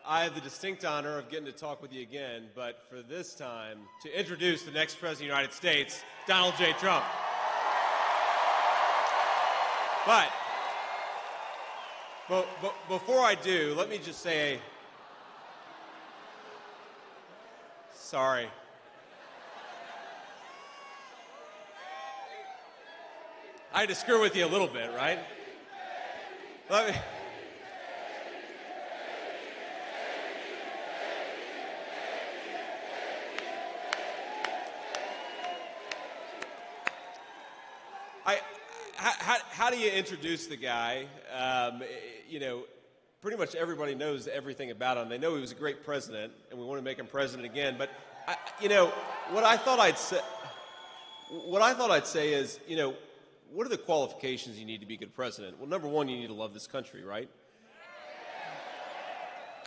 I have the distinct honor of getting to talk with you again, but for this time, to introduce the next President of the United States, Donald J. Trump. But before I do, let me just say, sorry. I had to screw with you a little bit, right? Let me... How do you introduce the guy? Pretty much everybody knows everything about him. They know he was a great president, and we want to make him president again. But what I thought I'd say is, what are the qualifications you need to be a good president? Well, number one, you need to love this country, right?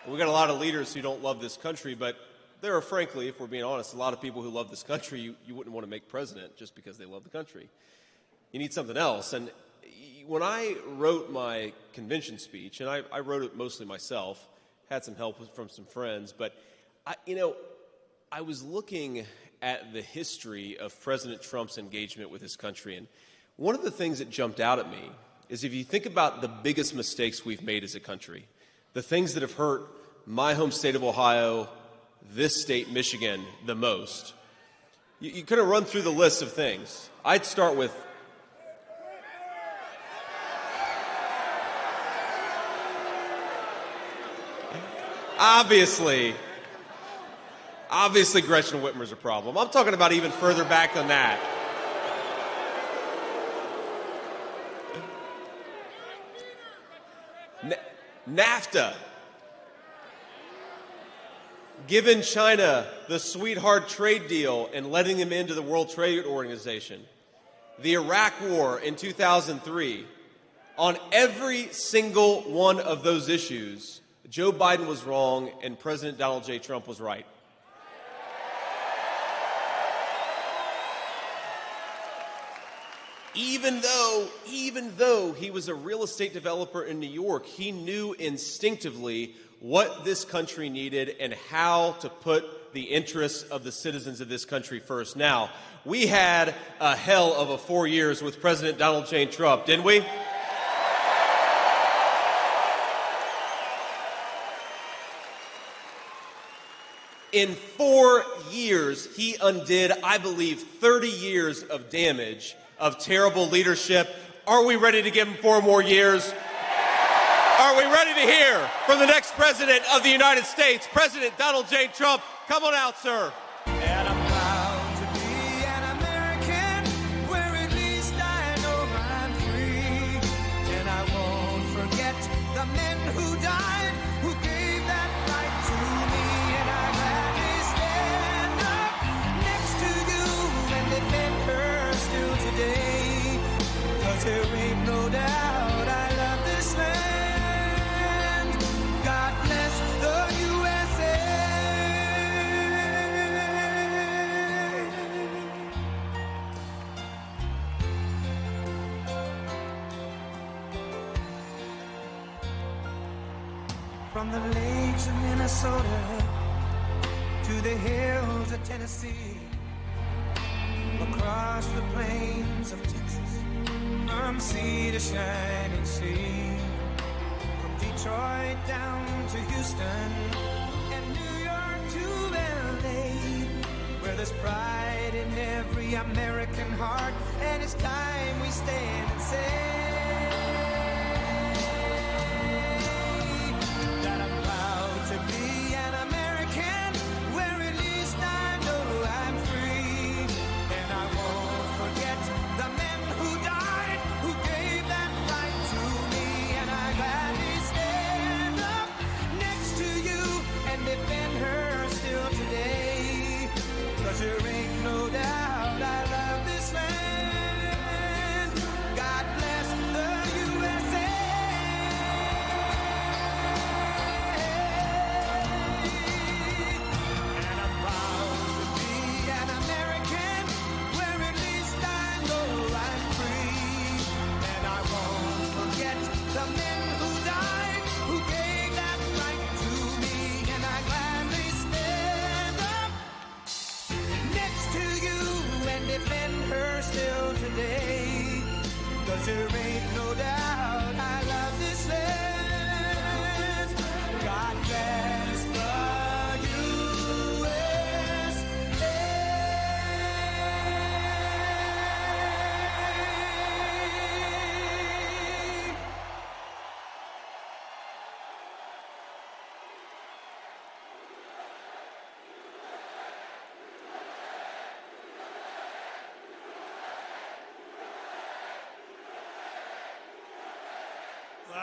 And we got a lot of leaders who don't love this country, but there are, frankly, if we're being honest, a lot of people who love this country you wouldn't want to make president just because they love the country. You need something else. And when I wrote my convention speech, and I wrote it mostly myself, had some help from some friends, but I was looking at the history of President Trump's engagement with his country, and one of the things that jumped out at me is if you think about the biggest mistakes we've made as a country, the things that have hurt my home state of Ohio, this state, Michigan, the most, you kind of run through the list of things. I'd start with Obviously, Gretchen Whitmer's a problem. I'm talking about even further back than that. NAFTA. Giving China the sweetheart trade deal and letting them into the World Trade Organization. The Iraq War in 2003. On every single one of those issues, Joe Biden was wrong and President Donald J. Trump was right. Even though he was a real estate developer in New York, he knew instinctively what this country needed and how to put the interests of the citizens of this country first. Now, we had a hell of a 4 years with President Donald J. Trump, didn't we? In 4 years, he undid, I believe, 30 years of damage, of terrible leadership. Are we ready to give him 4 more years? Are we ready to hear from the next President of the United States, President Donald J. Trump? Come on out, sir. And I'm proud to be an American, where at least I know I'm free. And I won't forget the men who died, who gave that right to me. And I gladly stand up next to you and defend her still today. 'Cause there ain't no doubt I love this land. God bless the USA. From the lakes of Minnesota to the hills of Tennessee, across the plains of Texas, from sea to shining sea, from Detroit down to Houston and New York to LA, where there's pride in every American heart, and it's time we stand and say that I'm proud to be an American, where at least I know I'm free. And I won't forget the men who died, who gave that right to me. And I gladly stand up next to you and defend her still today. 'Cause there ain't no doubt I love this land. God bless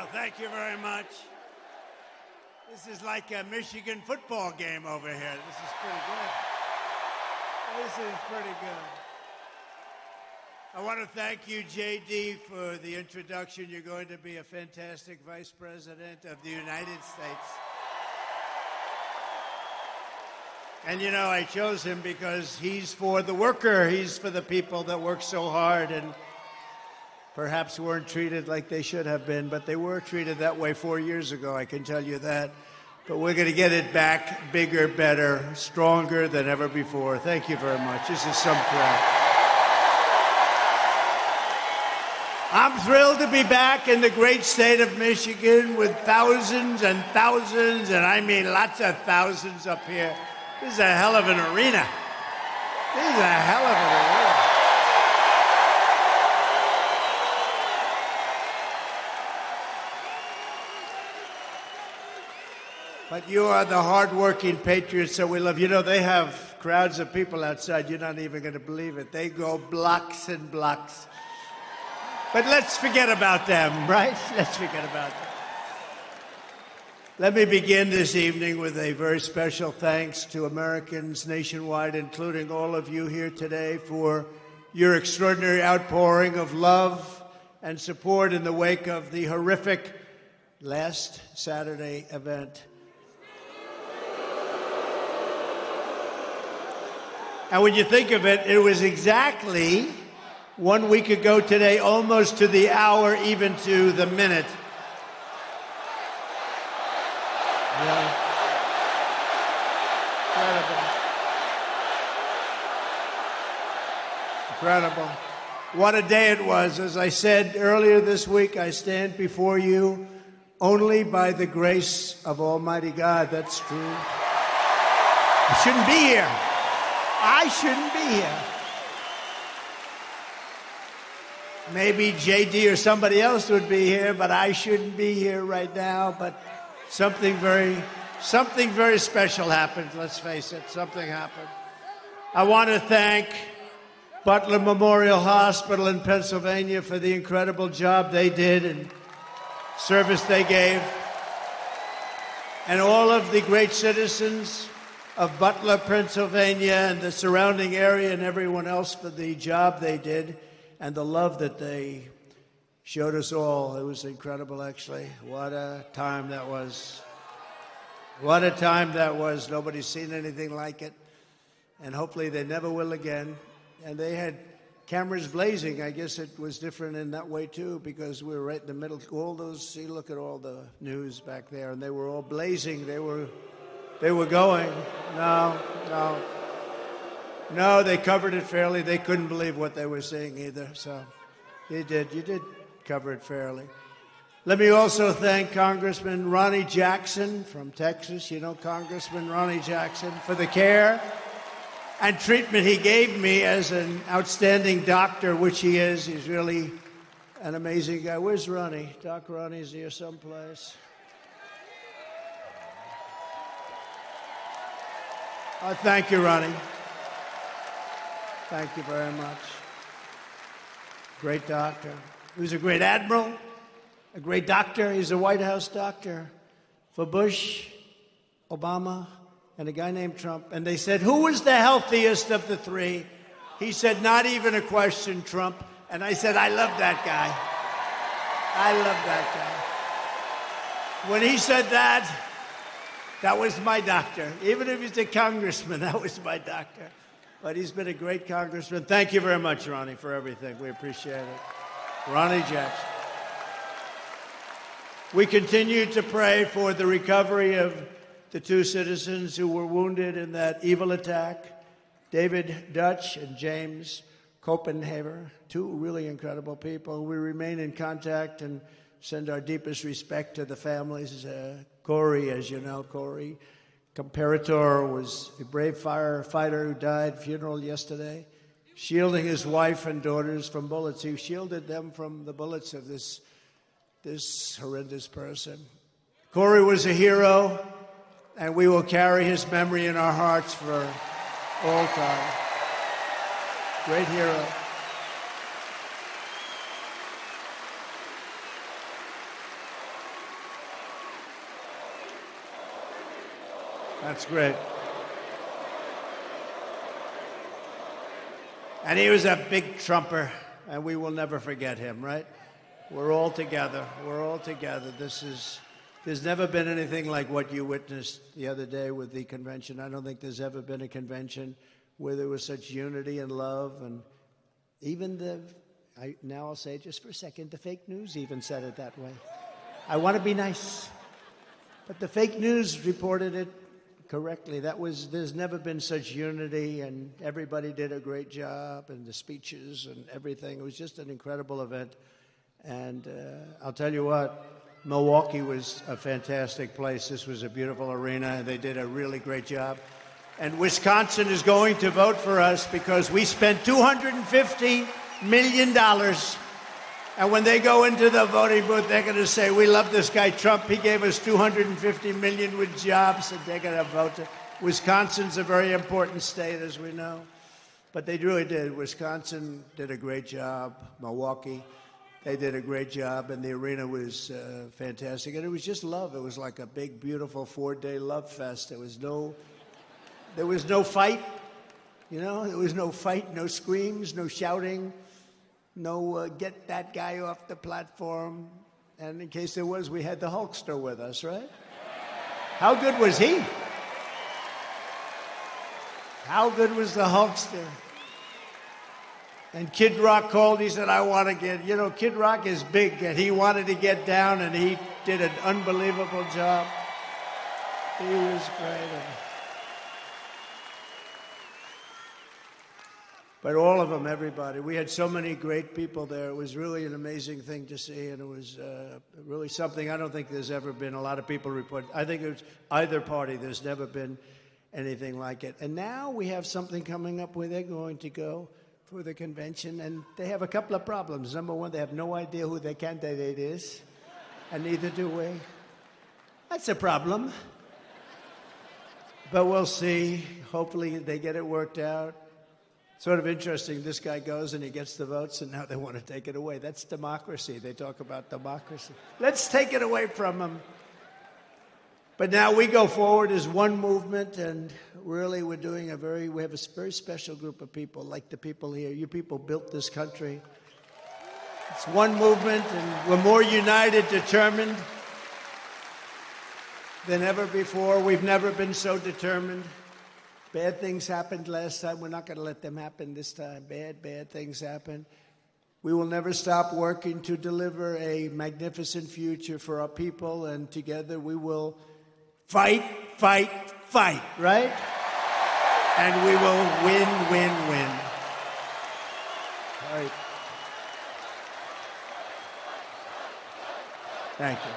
Well, thank you very much. This is like a Michigan football game over here. This is pretty good. This is pretty good. I want to thank you, JD, for the introduction. You're going to be a fantastic vice president of the United States. And, you know, I chose him because he's for the worker. He's for the people that work so hard and perhaps weren't treated like they should have been, but they were treated that way 4 years ago, I can tell you that. But we're going to get it back bigger, better, stronger than ever before. Thank you very much. This is some crap. I'm thrilled to be back in the great state of Michigan with thousands and thousands, and I mean lots of thousands up here. This is a hell of an arena. This is a hell of an arena. But you are the hardworking patriots that we love. You know, they have crowds of people outside. You're not even going to believe it. They go blocks and blocks. But let's forget about them, right? Let's forget about them. Let me begin this evening with a very special thanks to Americans nationwide, including all of you here today, for your extraordinary outpouring of love and support in the wake of the horrific last Saturday event. And when you think of it, it was exactly 1 week ago today, almost to the hour, even to the minute. Yeah. Incredible. What a day it was. As I said earlier this week, I stand before you only by the grace of Almighty God. That's true. I shouldn't be here. I shouldn't be here. Maybe JD or somebody else would be here, but I shouldn't be here right now. But something very special happened, let's face it. Something happened. I want to thank Butler Memorial Hospital in Pennsylvania for the incredible job they did and service they gave. And all of the great citizens of Butler, Pennsylvania, and the surrounding area, and everyone else for the job they did and the love that they showed us all. It was incredible, actually. What a time that was. What a time that was. Nobody's seen anything like it, and hopefully they never will again. And they had cameras blazing. I guess it was different in that way, too, because we were right in the middle. All those, see, look at all the news back there, and they were all blazing. They were going. No, they covered it fairly. They couldn't believe what they were seeing either. So you did cover it fairly. Let me also thank Congressman Ronnie Jackson from Texas. You know Congressman Ronnie Jackson, for the care and treatment he gave me as an outstanding doctor, which he is. He's really an amazing guy. Where's Ronnie? Doc Ronnie's here someplace. Thank you, Ronnie. Thank you very much. Great doctor. He was a great admiral, a great doctor. He's a White House doctor for Bush, Obama, and a guy named Trump. And they said, who was the healthiest of the three? He said, not even a question, Trump. And I said, I love that guy. I love that guy. When he said that, that was my doctor. Even if he's a congressman, that was my doctor. But he's been a great congressman. Thank you very much, Ronnie, for everything. We appreciate it. Ronnie Jackson. We continue to pray for the recovery of the two citizens who were wounded in that evil attack, David Dutch and James Copenhaver, two really incredible people. We remain in contact and send our deepest respect to the families. Corey, as you know, Corey Comparator was a brave firefighter who died, funeral yesterday, shielding his wife and daughters from bullets. He shielded them from the bullets of this horrendous person. Corey was a hero, and we will carry his memory in our hearts for all time. Great hero. That's great. And he was a big Trumper, and we will never forget him, right? We're all together. We're all together. There's never been anything like what you witnessed the other day with the convention. I don't think there's ever been a convention where there was such unity and love. And even now I'll say it just for a second, the fake news even said it that way. I want to be nice. But the fake news reported it correctly. There's never been such unity, and everybody did a great job, and the speeches and everything. It was just an incredible event. And I'll tell you what, Milwaukee was a fantastic place. This was a beautiful arena, and they did a really great job. And Wisconsin is going to vote for us because we spent $250 million. And when they go into the voting booth, they're going to say, we love this guy Trump. He gave us $250 million with jobs, and they're going to vote. Wisconsin's a very important state, as we know. But they really did. Wisconsin did a great job. Milwaukee, they did a great job, and the arena was fantastic. And it was just love. It was like a big, beautiful 4-day love fest. There was no fight. You know, there was no fight, no screams, no shouting. No, get that guy off the platform. And in case there was, we had the Hulkster with us, right? How good was he? How good was the Hulkster? And Kid Rock called, he said, I want to get, you know, Kid Rock is big, and he wanted to get down, and he did an unbelievable job. He was great. But all of them, everybody. We had so many great people there. It was really an amazing thing to see, and it was really something I don't think there's ever been. A lot of people report. I think it's either party. There's never been anything like it. And now we have something coming up where they're going to go for the convention, and they have a couple of problems. Number one, they have no idea who their candidate is, and neither do we. That's a problem. But we'll see. Hopefully they get it worked out. Sort of interesting, this guy goes and he gets the votes, and now they want to take it away. That's democracy. They talk about democracy. Let's take it away from them. But now we go forward as one movement, and really we have a very special group of people, like the people here. You people built this country. It's one movement, and we're more united, determined than ever before. We've never been so determined. Bad things happened last time. We're not going to let them happen this time. Bad things happen. We will never stop working to deliver a magnificent future for our people, and together we will fight, right? And we will win. All right. Thank you.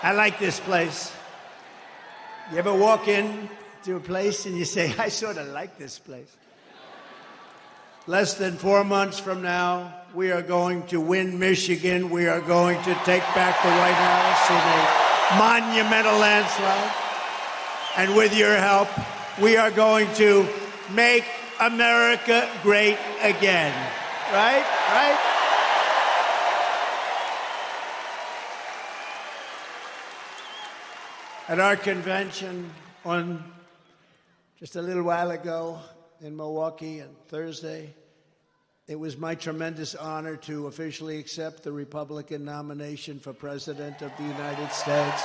I like this place. You ever walk in to a place and you say, I sort of like this place? Less than 4 months from now, we are going to win Michigan. We are going to take back the White House in a monumental landslide. And with your help, we are going to make America great again. Right? At our convention on just a little while ago in Milwaukee on Thursday, it was my tremendous honor to officially accept the Republican nomination for President of the United States.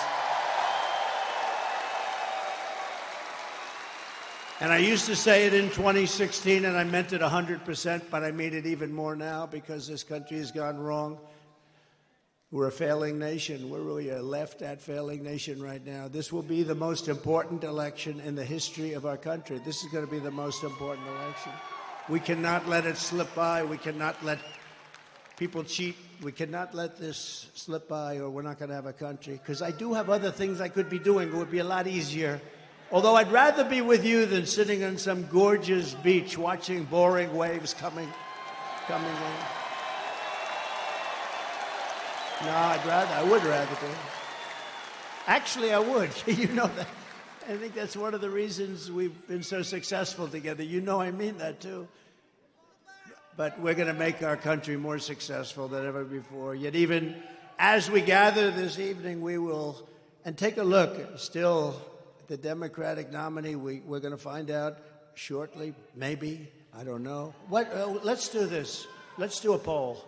And I used to say it in 2016, and I meant it 100%, but I mean it even more now because this country has gone wrong. We're a failing nation. We're really a left-at failing nation right now. This will be the most important election in the history of our country. This is going to be the most important election. We cannot let it slip by. We cannot let people cheat. We cannot let this slip by, or we're not going to have a country. Because I do have other things I could be doing. It would be a lot easier. Although I'd rather be with you than sitting on some gorgeous beach watching boring waves coming in. No, I would rather be. Actually, I would. You know that. I think that's one of the reasons we've been so successful together. You know I mean that, too. but we're going to make our country more successful than ever before. Yet even as we gather this evening, we will, and take a look, still the Democratic nominee, we're going to find out shortly, maybe, I don't know. Let's do this. Let's do a poll.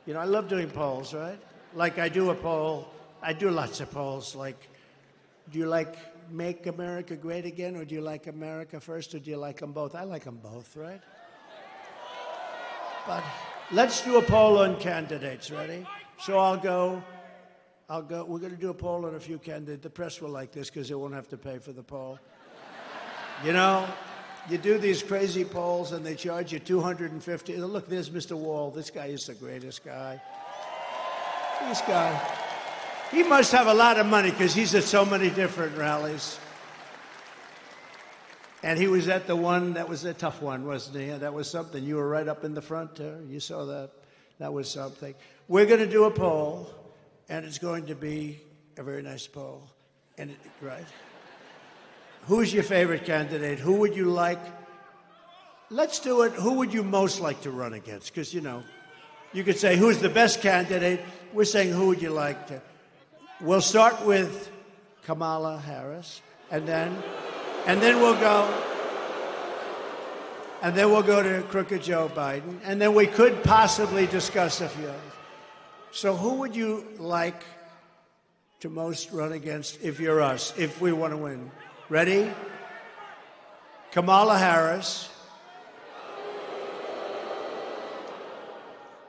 You know, I love doing polls, right? Like I do a poll. I do lots of polls. Like, do you like Make America Great Again, or do you like America First, or do you like them both? I like them both, right? But let's do a poll on candidates. Ready? So I'll go. We're going to do a poll on a few candidates. The press will like this because they won't have to pay for the poll. You know, you do these crazy polls and they charge you $250. Look, there's Mr. Wall. This guy is the greatest guy. This guy. He must have a lot of money because he's at so many different rallies. And he was at the one that was a tough one, wasn't he? That was something. You were right up in the front there. You saw that. That was something. We're going to do a poll, and it's going to be a very nice poll. And right? Who's your favorite candidate? Who would you like? Let's do it. Who would you most like to run against? Because, you know, you could say, who's the best candidate? We're saying, who would you like to? We'll start with Kamala Harris, and then we'll go to crooked Joe Biden, and then we could possibly discuss a few others. So who would you like to most run against if you're us, if we want to win? Ready? Kamala Harris,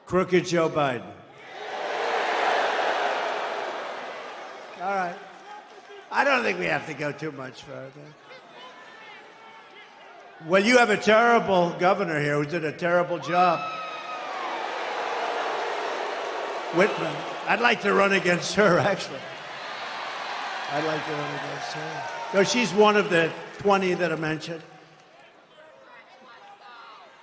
crooked Joe Biden. All right. I don't think we have to go too much further. Well, you have a terrible governor here who did a terrible job. Whitmer. I'd like to run against her, actually. I'd like to run against her. So she's one of the 20 that I mentioned.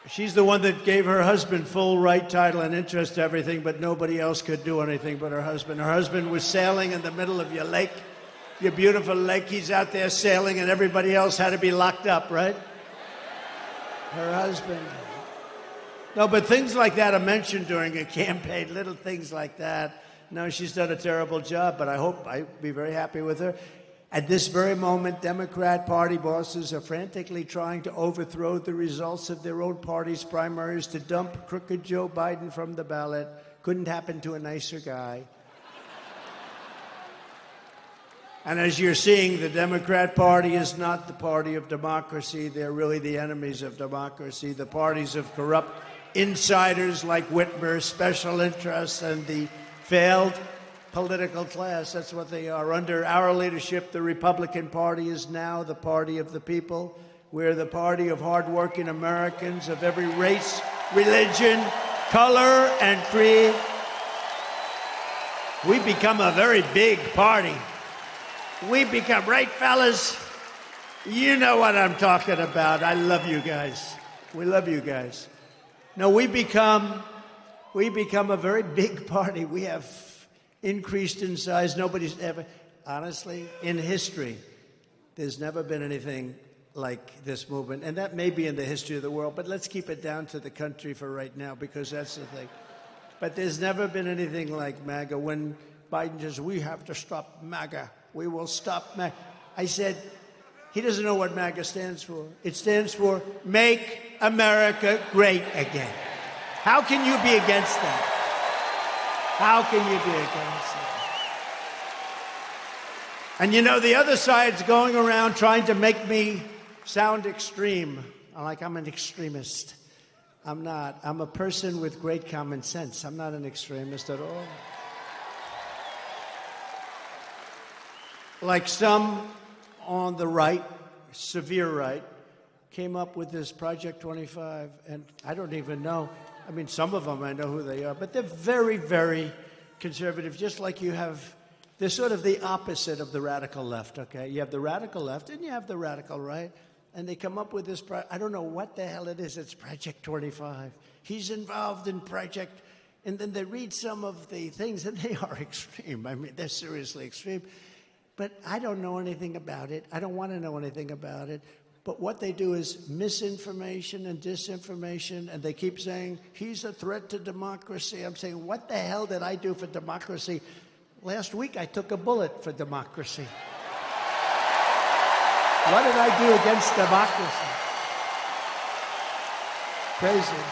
She's the one that gave her husband full right, title, and interest to everything, but nobody else could do anything but her husband. Her husband was sailing in the middle of your lake, your beautiful lake. He's out there sailing, and everybody else had to be locked up, right? Her husband. No, but things like that are mentioned during a campaign, little things like that. No, she's done a terrible job, but I hope I'd be very happy with her. At this very moment, Democrat Party bosses are frantically trying to overthrow the results of their own party's primaries to dump crooked Joe Biden from the ballot. Couldn't happen to a nicer guy. And as you're seeing, the Democrat Party is not the party of democracy. They're really the enemies of democracy, the parties of corrupt insiders like Whitmer, special interests, and the failed political class. That's what they are. Under our leadership, the Republican Party is now the party of the people. We're the party of hardworking Americans of every race, religion, color, and creed. We become a very big party. We become, right, fellas? You know what I'm talking about. I love you guys. We love you guys. No, we become a very big party. We have increased in size. Nobody's ever, honestly, in history, there's never been anything like this movement. And that may be in the history of the world, but let's keep it down to the country for right now, because that's the thing. But there's never been anything like MAGA. When Biden says, we have to stop MAGA, we will stop MAGA. I said, he doesn't know what MAGA stands for. It stands for Make America Great Again. How can you be against that? How can you be against it? And you know, the other side's going around trying to make me sound extreme. Like I'm an extremist. I'm not. I'm a person with great common sense. I'm not an extremist at all. Like some on the right, severe right, came up with this Project 25, and I don't even know. I mean, some of them I know who they are, but they're very, very conservative, just like you have. They're sort of the opposite of the radical left, okay? You have the radical left and you have the radical right, and they come up with this, I don't know what the hell it is, it's Project 25. He's involved in Project, and then they read some of the things, and they are extreme. I mean, they're seriously extreme. But I don't know anything about it. I don't want to know anything about it. But what they do is misinformation and disinformation, and they keep saying, he's a threat to democracy. I'm saying, what the hell did I do for democracy? Last week, I took a bullet for democracy. What did I do against democracy? Crazy.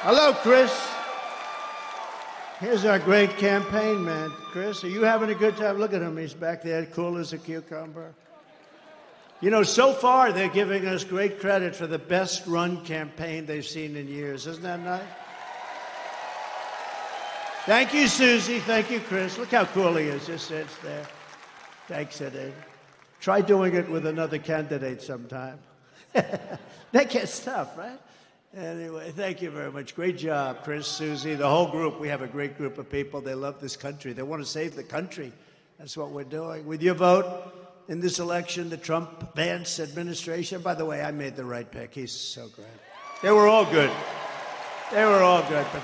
Hello, Chris. Here's our great campaign man. Chris, are you having a good time? Look at him. He's back there, cool as a cucumber. You know, so far they're giving us great credit for the best run campaign they've seen in years. Isn't that nice? Thank you, Susie. Thank you, Chris. Look how cool he is. Just sits there. Thanks, Eddie. Try doing it with another candidate sometime. That gets tough, right? Anyway, thank you very much. Great job, Chris, Susie, the whole group. We have a great group of people. They love this country. They want to save the country. That's what we're doing. With your vote in this election, the Trump-Vance administration, by the way, I made the right pick. He's so great. They were all good. They were all good, but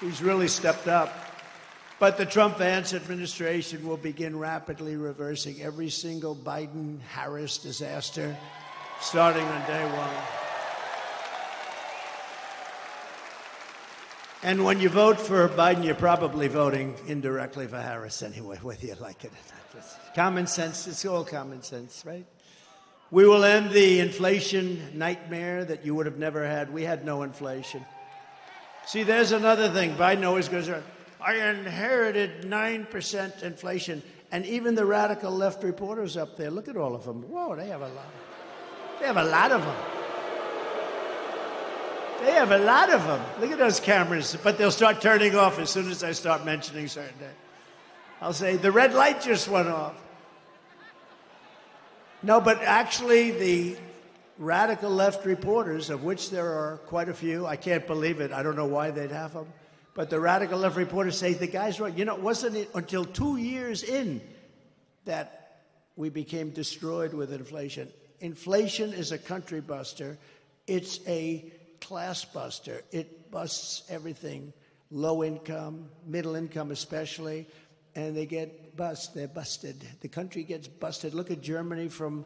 he's really stepped up. But the Trump-Vance administration will begin rapidly reversing every single Biden-Harris disaster starting on day one. And when you vote for Biden, you're probably voting indirectly for Harris anyway, whether you like it or not. It's common sense. It's all common sense, right? We will end the inflation nightmare that you would have never had. We had no inflation. See, there's another thing. Biden always goes around, I inherited 9% inflation. And even the radical left reporters up there, look at all of them. Whoa, they have a lot. They have a lot of them. They have a lot of them. Look at those cameras. But they'll start turning off as soon as I start mentioning certain things. I'll say, the red light just went off. No, but actually the radical left reporters, of which there are quite a few, I can't believe it. I don't know why they'd have them. But the radical left reporters say, the guy's right. You know, wasn't it until 2 years in that we became destroyed with inflation? Inflation is a country buster. It's a class buster. It busts everything. Low income, middle income especially, and they get they're busted. The country gets busted. Look at Germany from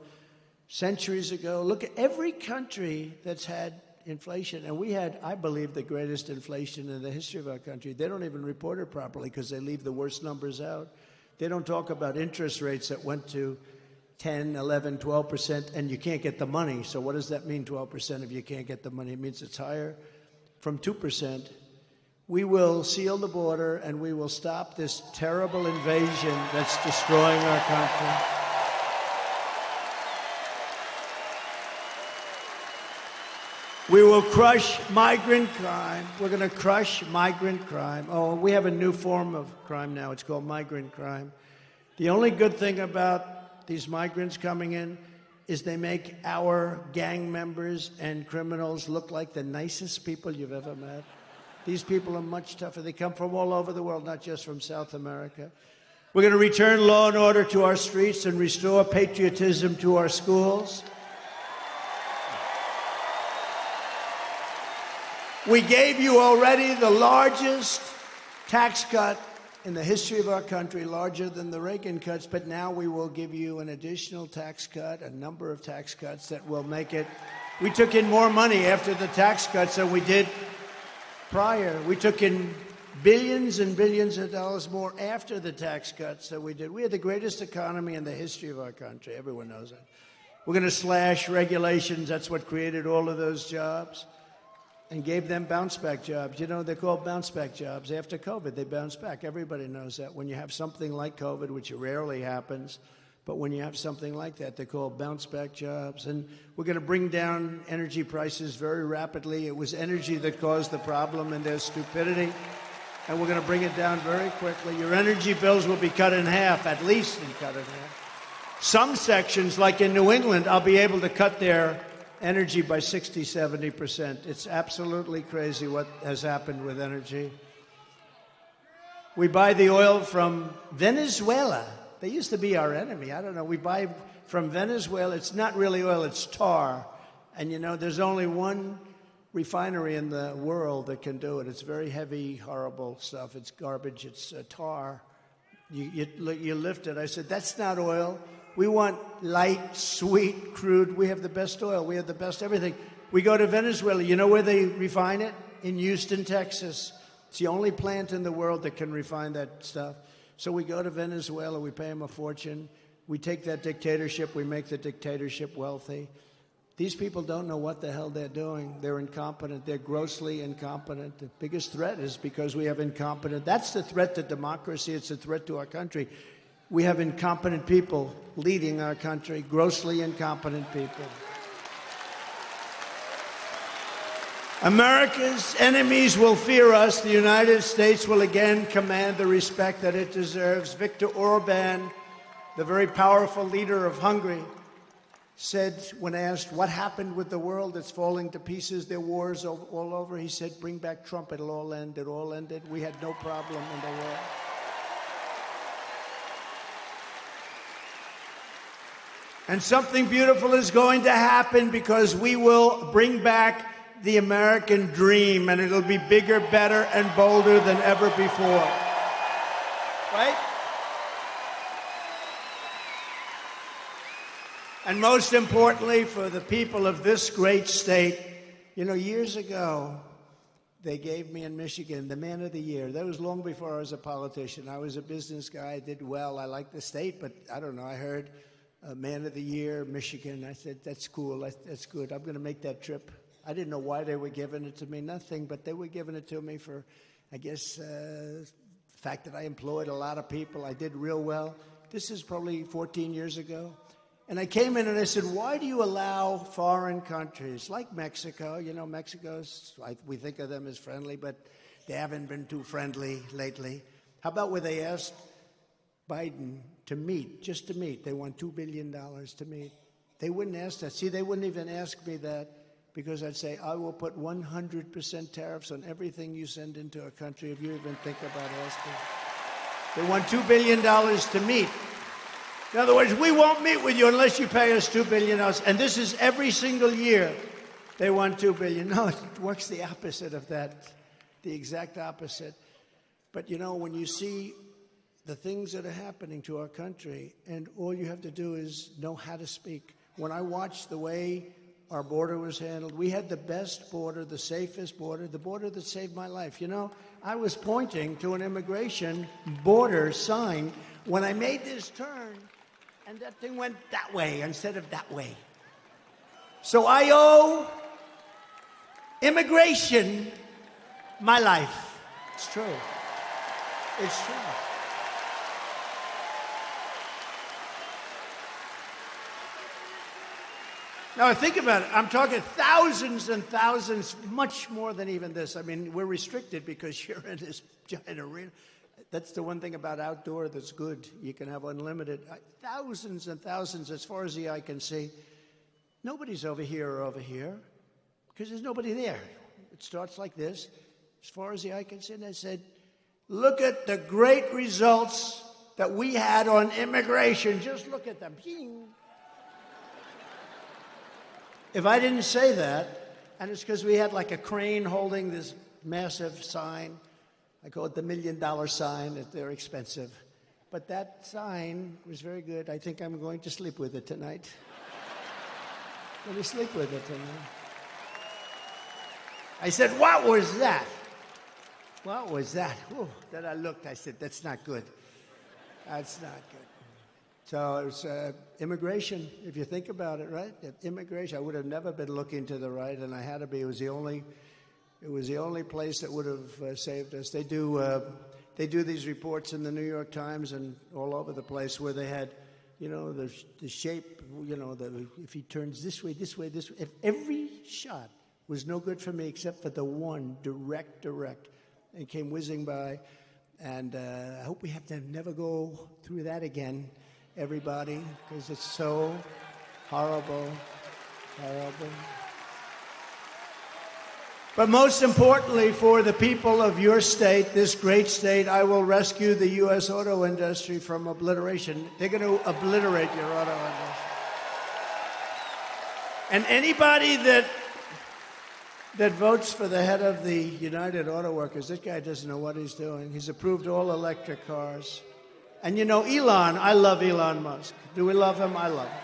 centuries ago. Look at every country that's had inflation. And we had, I believe, the greatest inflation in the history of our country. They don't even report it properly because they leave the worst numbers out. They don't talk about interest rates that went to 10, 11, 12%, and you can't get the money. So what does that mean, 12%, if you can't get the money? It means it's higher from 2%. We will seal the border, and we will stop this terrible invasion that's destroying our country. We will crush migrant crime. We're going to crush migrant crime. Oh, we have a new form of crime now. It's called migrant crime. The only good thing about these migrants coming in is they make our gang members and criminals look like the nicest people you've ever met. These people are much tougher. They come from all over the world, not just from South America. We're going to return law and order to our streets and restore patriotism to our schools. We gave you already the largest tax cut in the history of our country, larger than the Reagan cuts, but now we will give you an additional tax cut, a number of tax cuts that will make it. We took in more money after the tax cuts than we did prior. We took in billions and billions of dollars more after the tax cuts than we did. We had the greatest economy in the history of our country. Everyone knows that. We're going to slash regulations. That's what created all of those jobs and gave them bounce-back jobs. You know, they're called bounce-back jobs. After COVID, they bounce back. Everybody knows that. When you have something like COVID, which rarely happens, but when you have something like that, they're called bounce-back jobs. And we're going to bring down energy prices very rapidly. It was energy that caused the problem and their stupidity, and we're going to bring it down very quickly. Your energy bills will be cut in half, at least cut in half. Some sections, like in New England, I'll be able to cut their energy by 60, 70%. It's absolutely crazy what has happened with energy. We buy the oil from Venezuela. They used to be our enemy. I don't know. We buy from Venezuela. It's not really oil. It's tar. And, you know, there's only one refinery in the world that can do it. It's very heavy, horrible stuff. It's garbage. It's tar. You lift it. I said, that's not oil. We want light, sweet, crude. We have the best oil. We have the best everything. We go to Venezuela. You know where they refine it? In Houston, Texas. It's the only plant in the world that can refine that stuff. So we go to Venezuela. We pay them a fortune. We take that dictatorship. We make the dictatorship wealthy. These people don't know what the hell they're doing. They're incompetent. They're grossly incompetent. The biggest threat is because we have incompetent. That's the threat to democracy. It's a threat to our country. We have incompetent people leading our country, grossly incompetent people. America's enemies will fear us. The United States will again command the respect that it deserves. Viktor Orban, the very powerful leader of Hungary, said, when asked what happened with the world that's falling to pieces, there are wars all over, he said, bring back Trump, it'll all end. It all ended. We had no problem in the world. And something beautiful is going to happen because we will bring back the American dream, and it'll be bigger, better, and bolder than ever before. Right? And most importantly, for the people of this great state, you know, years ago, they gave me in Michigan the Man of the Year. That was long before I was a politician. I was a business guy. I did well. I liked the state, but I don't know. I heard Man of the Year, Michigan. I said, that's cool. That's good. I'm going to make that trip. I didn't know why they were giving it to me. Nothing, but they were giving it to me for, I guess, the fact that I employed a lot of people. I did real well. This is probably 14 years ago. And I came in and I said, why do you allow foreign countries like Mexico? You know, we think of them as friendly, but they haven't been too friendly lately. How about where they asked Biden to meet, just to meet? They want $2 billion to meet. They wouldn't ask that. See, they wouldn't even ask me that because I'd say, I will put 100% tariffs on everything you send into a country if you even think about asking. They want $2 billion to meet. In other words, we won't meet with you unless you pay us $2 billion. And this is every single year they want $2 billion. No, it works the opposite of that, the exact opposite. But, you know, when you see the things that are happening to our country, and all you have to do is know how to speak. When I watched the way our border was handled, we had the best border, the safest border, the border that saved my life. You know, I was pointing to an immigration border sign when I made this turn, and that thing went that way instead of that way. So I owe immigration my life. It's true. It's true. Now, think about it. I'm talking thousands and thousands, much more than even this. I mean, we're restricted because you're in this giant arena. That's the one thing about outdoor that's good. You can have unlimited. Thousands and thousands, as far as the eye can see. Nobody's over here or over here because there's nobody there. It starts like this, as far as the eye can see. And I said, look at the great results that we had on immigration. Just look at them. If I didn't say that, and it's because we had like a crane holding this massive sign. I call it the $1 million sign. They're expensive. But that sign was very good. I think I'm going to sleep with it tonight. I'm going to sleep with it tonight. I said, what was that? What was that? Ooh, then I looked. I said, that's not good. That's not good. So it was immigration, if you think about it, right? Immigration. I would have never been looking to the right, and I had to be. It was the only place that would have saved us. They do these reports in the New York Times and all over the place where they had, you know, the shape, you know, if he turns this way, this way, this way. If every shot was no good for me except for the one direct, and came whizzing by. And I hope we have to never go through that again, everybody, because it's so horrible. But most importantly, for the people of your state, this great state, I will rescue the U.S. auto industry from obliteration. They're going to obliterate your auto industry. And anybody that that votes for the head of the United Auto Workers. That guy doesn't know what he's doing. He's approved all electric cars. And you know, Elon, I love Elon Musk. Do we love him? I love him.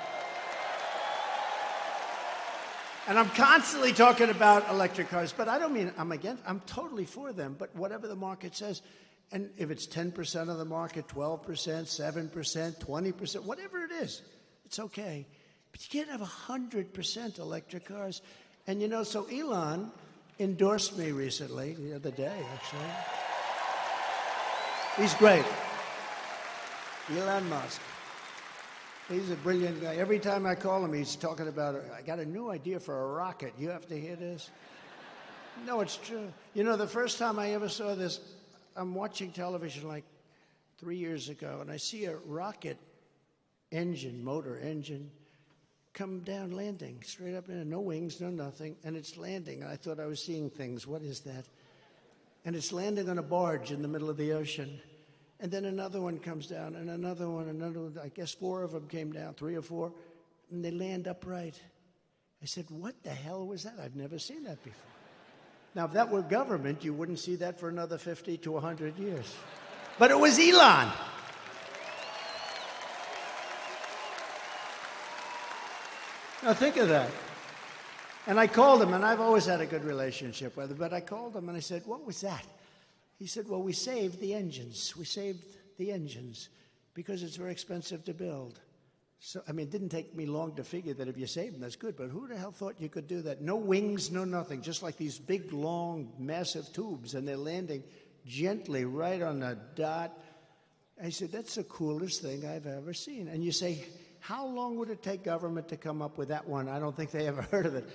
And I'm constantly talking about electric cars, but I don't mean I'm I'm totally for them, but whatever the market says, and if it's 10% of the market, 12%, 7%, 20%, whatever it is, it's okay. But you can't have 100% electric cars. And you know, so Elon endorsed me recently, the other day, actually. He's great. Elon Musk. He's a brilliant guy. Every time I call him, he's talking about, I got a new idea for a rocket. You have to hear this? No, it's true. You know, the first time I ever saw this, I'm watching television like 3 years ago, and I see a rocket engine, motor engine, come down landing, straight up in, no wings, no nothing, and it's landing. I thought I was seeing things. What is that? And it's landing on a barge in the middle of the ocean. And then another one comes down, and another one. I guess 4 of them came down, 3 or 4, and they land upright. I said, what the hell was that? I've never seen that before. Now, if that were government, you wouldn't see that for another 50 to 100 years. But it was Elon. Now, think of that. And I called him, and I've always had a good relationship with him, but I called him, and I said, what was that? He said, well, we saved the engines. We saved the engines because it's very expensive to build. So, I mean, it didn't take me long to figure that if you save them, that's good. But who the hell thought you could do that? No wings, no nothing, just like these big, long, massive tubes, and they're landing gently right on the dot. I said, that's the coolest thing I've ever seen. And you say, how long would it take government to come up with that one? I don't think they ever heard of it.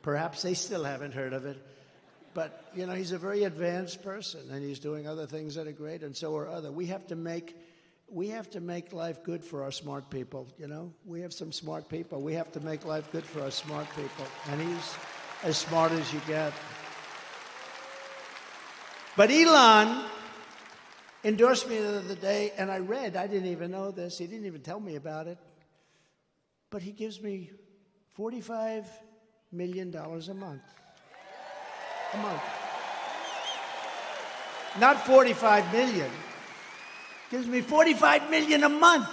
Perhaps they still haven't heard of it. But, you know, he's a very advanced person, and he's doing other things that are great, and so are others. We have to make life good for our smart people, you know? We have some smart people. We have to make life good for our smart people. And he's as smart as you get. But Elon endorsed me the other day, and I didn't even know this. He didn't even tell me about it. But he gives me $45 million a month. A month. Not 45 million. Gives me 45 million a month.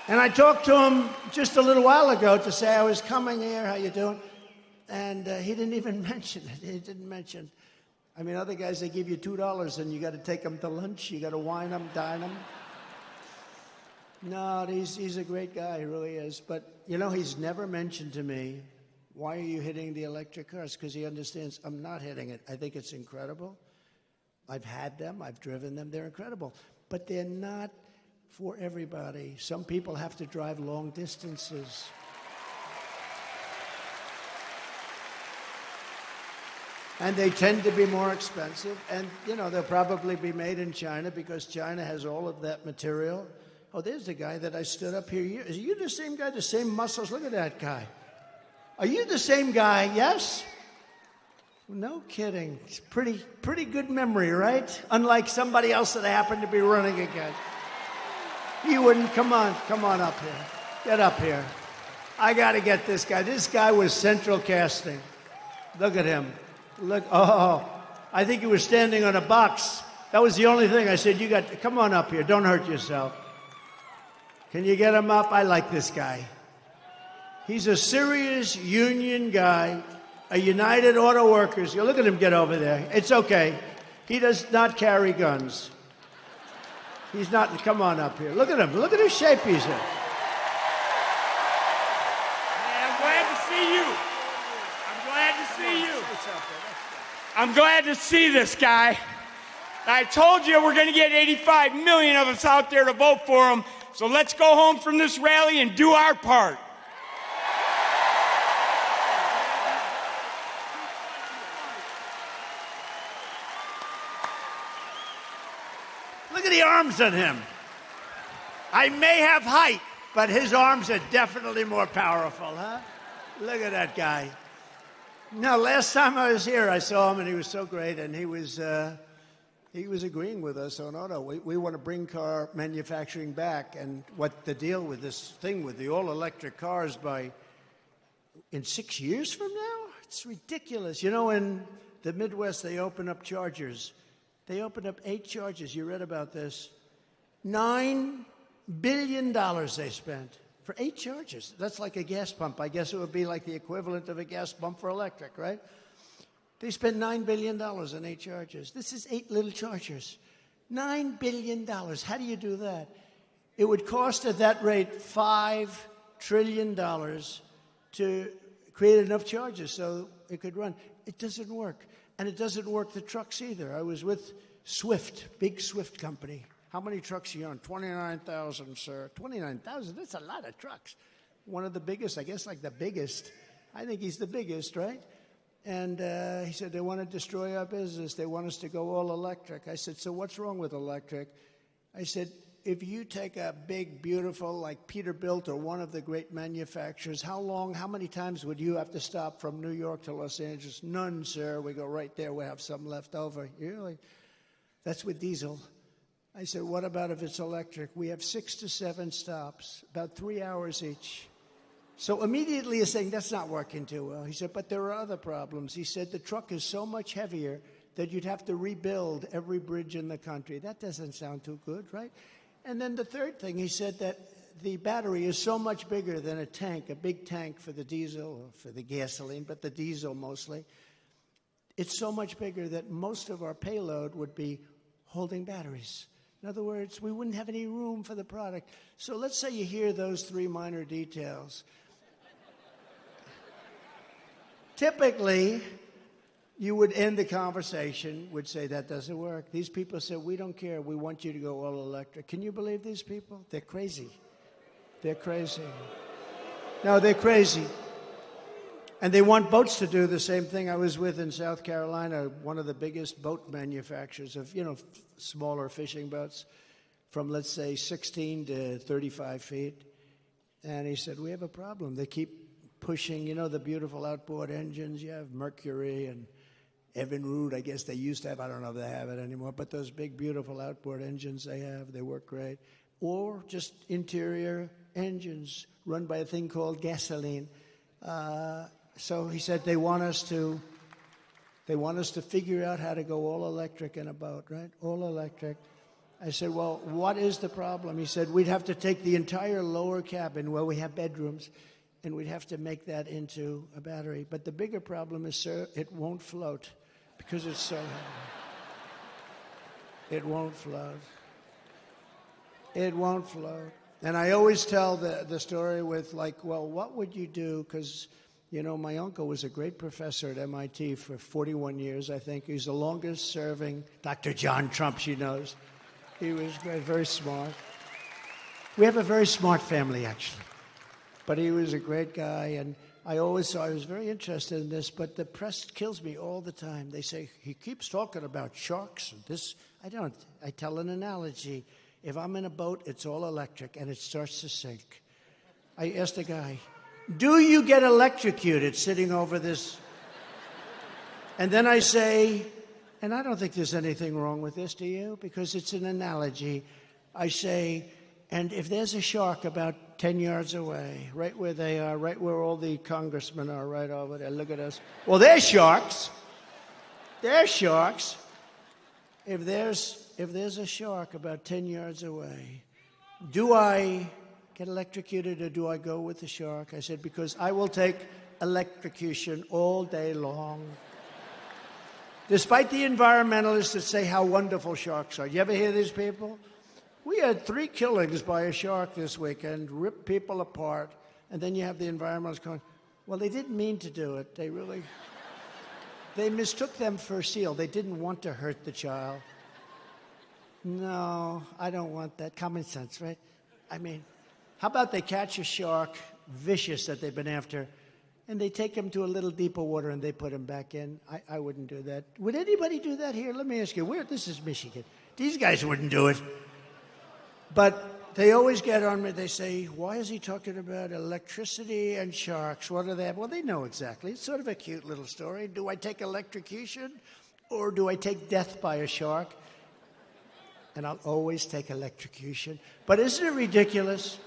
And I talked to him just a little while ago to say I was coming here, how you doing? And he didn't even mention it. He didn't mention. I mean, other guys, they give you $2 and you got to take them to lunch. You got to wine them, dine them. No, he's a great guy, he really is. But, you know, he's never mentioned to me, why are you hitting the electric cars? Because he understands I'm not hitting it. I think it's incredible. I've had them. I've driven them. They're incredible. But they're not for everybody. Some people have to drive long distances. And they tend to be more expensive. And, you know, they'll probably be made in China because China has all of that material. Oh, there's the guy that I stood up here. Are you the same guy, the same muscles? Look at that guy. Are you the same guy? Yes? No kidding. It's pretty good memory, right? Unlike somebody else that I happen to be running against. You wouldn't. Come on up here. Get up here. I got to get this guy. This guy was central casting. Look at him. Look. Oh, I think he was standing on a box. That was the only thing. I said, come on up here. Don't hurt yourself. Can you get him up? I like this guy. He's a serious union guy, a United Auto Workers. You look at him get over there. It's okay. He does not carry guns. He's not. Come on up here. Look at him. Look at his shape he's in. I'm glad to see you. I'm glad to see this guy. I told you we're going to get 85 million of us out there to vote for him. So let's go home from this rally and do our part. Look at the arms on him. I may have height, but his arms are definitely more powerful, huh? Look at that guy. Now, last time I was here, I saw him, and he was so great, and he was agreeing with us on auto. We want to bring car manufacturing back, and what the deal with this thing with the all-electric cars by in 6 years from now? It's ridiculous. You know, in the Midwest, they open up chargers. They opened up 8 chargers. You read about this. $9 billion they spent for 8 chargers. That's like a gas pump. I guess it would be like the equivalent of a gas pump for electric, right? They spent $9 billion on 8 chargers. This is 8 little chargers. $9 billion. How do you do that? It would cost at that rate $5 trillion to create enough charges so it could run. It doesn't work. And it doesn't work the trucks either. I was with Swift, big Swift company. How many trucks are you on? 29,000, sir. 29,000? That's a lot of trucks. One of the biggest, I guess like the biggest. I think he's the biggest, right? And he said, they want to destroy our business. They want us to go all electric. I said, so what's wrong with electric? I said, if you take a big, beautiful, like Peterbilt or one of the great manufacturers, how many times would you have to stop from New York to Los Angeles? None, sir. We go right there. We have some left over. Really? That's with diesel. I said, what about if it's electric? We have 6 to 7 stops, about 3 hours each. So immediately he's saying, that's not working too well. He said, but there are other problems. He said, the truck is so much heavier that you'd have to rebuild every bridge in the country. That doesn't sound too good, right? And then the third thing, he said that the battery is so much bigger than a tank, a big tank for the diesel or for the gasoline, but the diesel mostly. It's so much bigger that most of our payload would be holding batteries. In other words, we wouldn't have any room for the product. So let's say you hear those 3 minor details. Typically, you would end the conversation, would say, that doesn't work. These people said, we don't care. We want you to go all electric. Can you believe these people? They're crazy. They're crazy. No, they're crazy. And they want boats to do the same thing. I was with in South Carolina, one of the biggest boat manufacturers of, smaller fishing boats from, let's say, 16 to 35 feet. And he said, we have a problem. They keep pushing, the beautiful outboard engines. You have Mercury and Evinrude, I guess they used to have. I don't know if they have it anymore. But those big, beautiful outboard engines they have, they work great. Or just interior engines run by a thing called gasoline. So he said they want us to figure out how to go all electric in a boat, right? All electric. I said, well, what is the problem? He said, we'd have to take the entire lower cabin where we have bedrooms, and we'd have to make that into a battery. But the bigger problem is, sir, it won't float because it's so heavy. It won't float. It won't float. And I always tell the story with, well, what would you do? Because, my uncle was a great professor at MIT for 41 years, I think. He's the longest-serving Dr. John Trump, she knows. He was great, very smart. We have a very smart family, actually. But he was a great guy, and I always saw I was very interested in this, but the press kills me all the time. They say, he keeps talking about sharks and this. I don't. I tell an analogy. If I'm in a boat, it's all electric, and it starts to sink. I asked a guy, do you get electrocuted sitting over this? And then I say, and I don't think there's anything wrong with this, do you? Because it's an analogy. I say, and if there's a shark about 10 yards away, right where they are, right where all the congressmen are, right over there, look at us. Well, they're sharks. They're sharks. If there's a shark about 10 yards away, do I get electrocuted or do I go with the shark? I said, because I will take electrocution all day long. Despite the environmentalists that say how wonderful sharks are. You ever hear these people? We had 3 killings by a shark this weekend, ripped people apart, and then you have the environmentalists going, well, they didn't mean to do it. They mistook them for a seal. They didn't want to hurt the child. No, I don't want that. Common sense, right? I mean, how about they catch a shark, vicious that they've been after, and they take him to a little deeper water and they put him back in? I wouldn't do that. Would anybody do that here? Let me ask you, this is Michigan. These guys wouldn't do it. But they always get on me. They say, why is he talking about electricity and sharks? What do they have? Well, they know exactly. It's sort of a cute little story. Do I take electrocution or do I take death by a shark? And I'll always take electrocution. But isn't it ridiculous?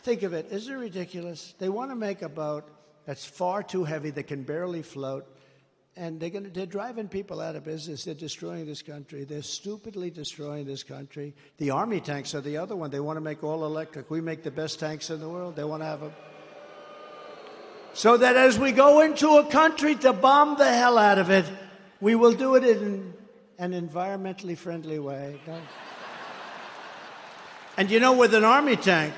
Think of it. Isn't it ridiculous? They want to make a boat that's far too heavy, that can barely float. And they're driving people out of business. They're destroying this country. They're stupidly destroying this country. The Army tanks are the other one. They want to make all electric. We make the best tanks in the world. They want to have them. So that as we go into a country to bomb the hell out of it, we will do it in an environmentally friendly way. And you know, with an Army tank,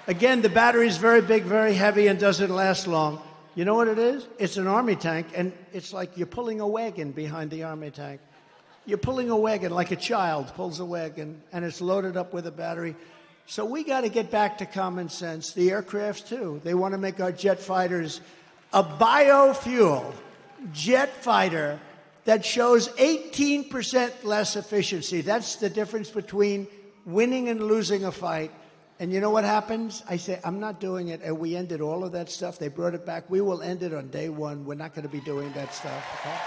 again, the battery is very big, very heavy, and doesn't last long. You know what it is? It's an Army tank, and it's like you're pulling a wagon behind the Army tank. You're pulling a wagon like a child pulls a wagon, and it's loaded up with a battery. So we got to get back to common sense. The aircrafts, too. They want to make our jet fighters a biofuel jet fighter that shows 18% less efficiency. That's the difference between winning and losing a fight. And you know what happens? I say, I'm not doing it. And we ended all of that stuff. They brought it back. We will end it on day one. We're not going to be doing that stuff. Okay?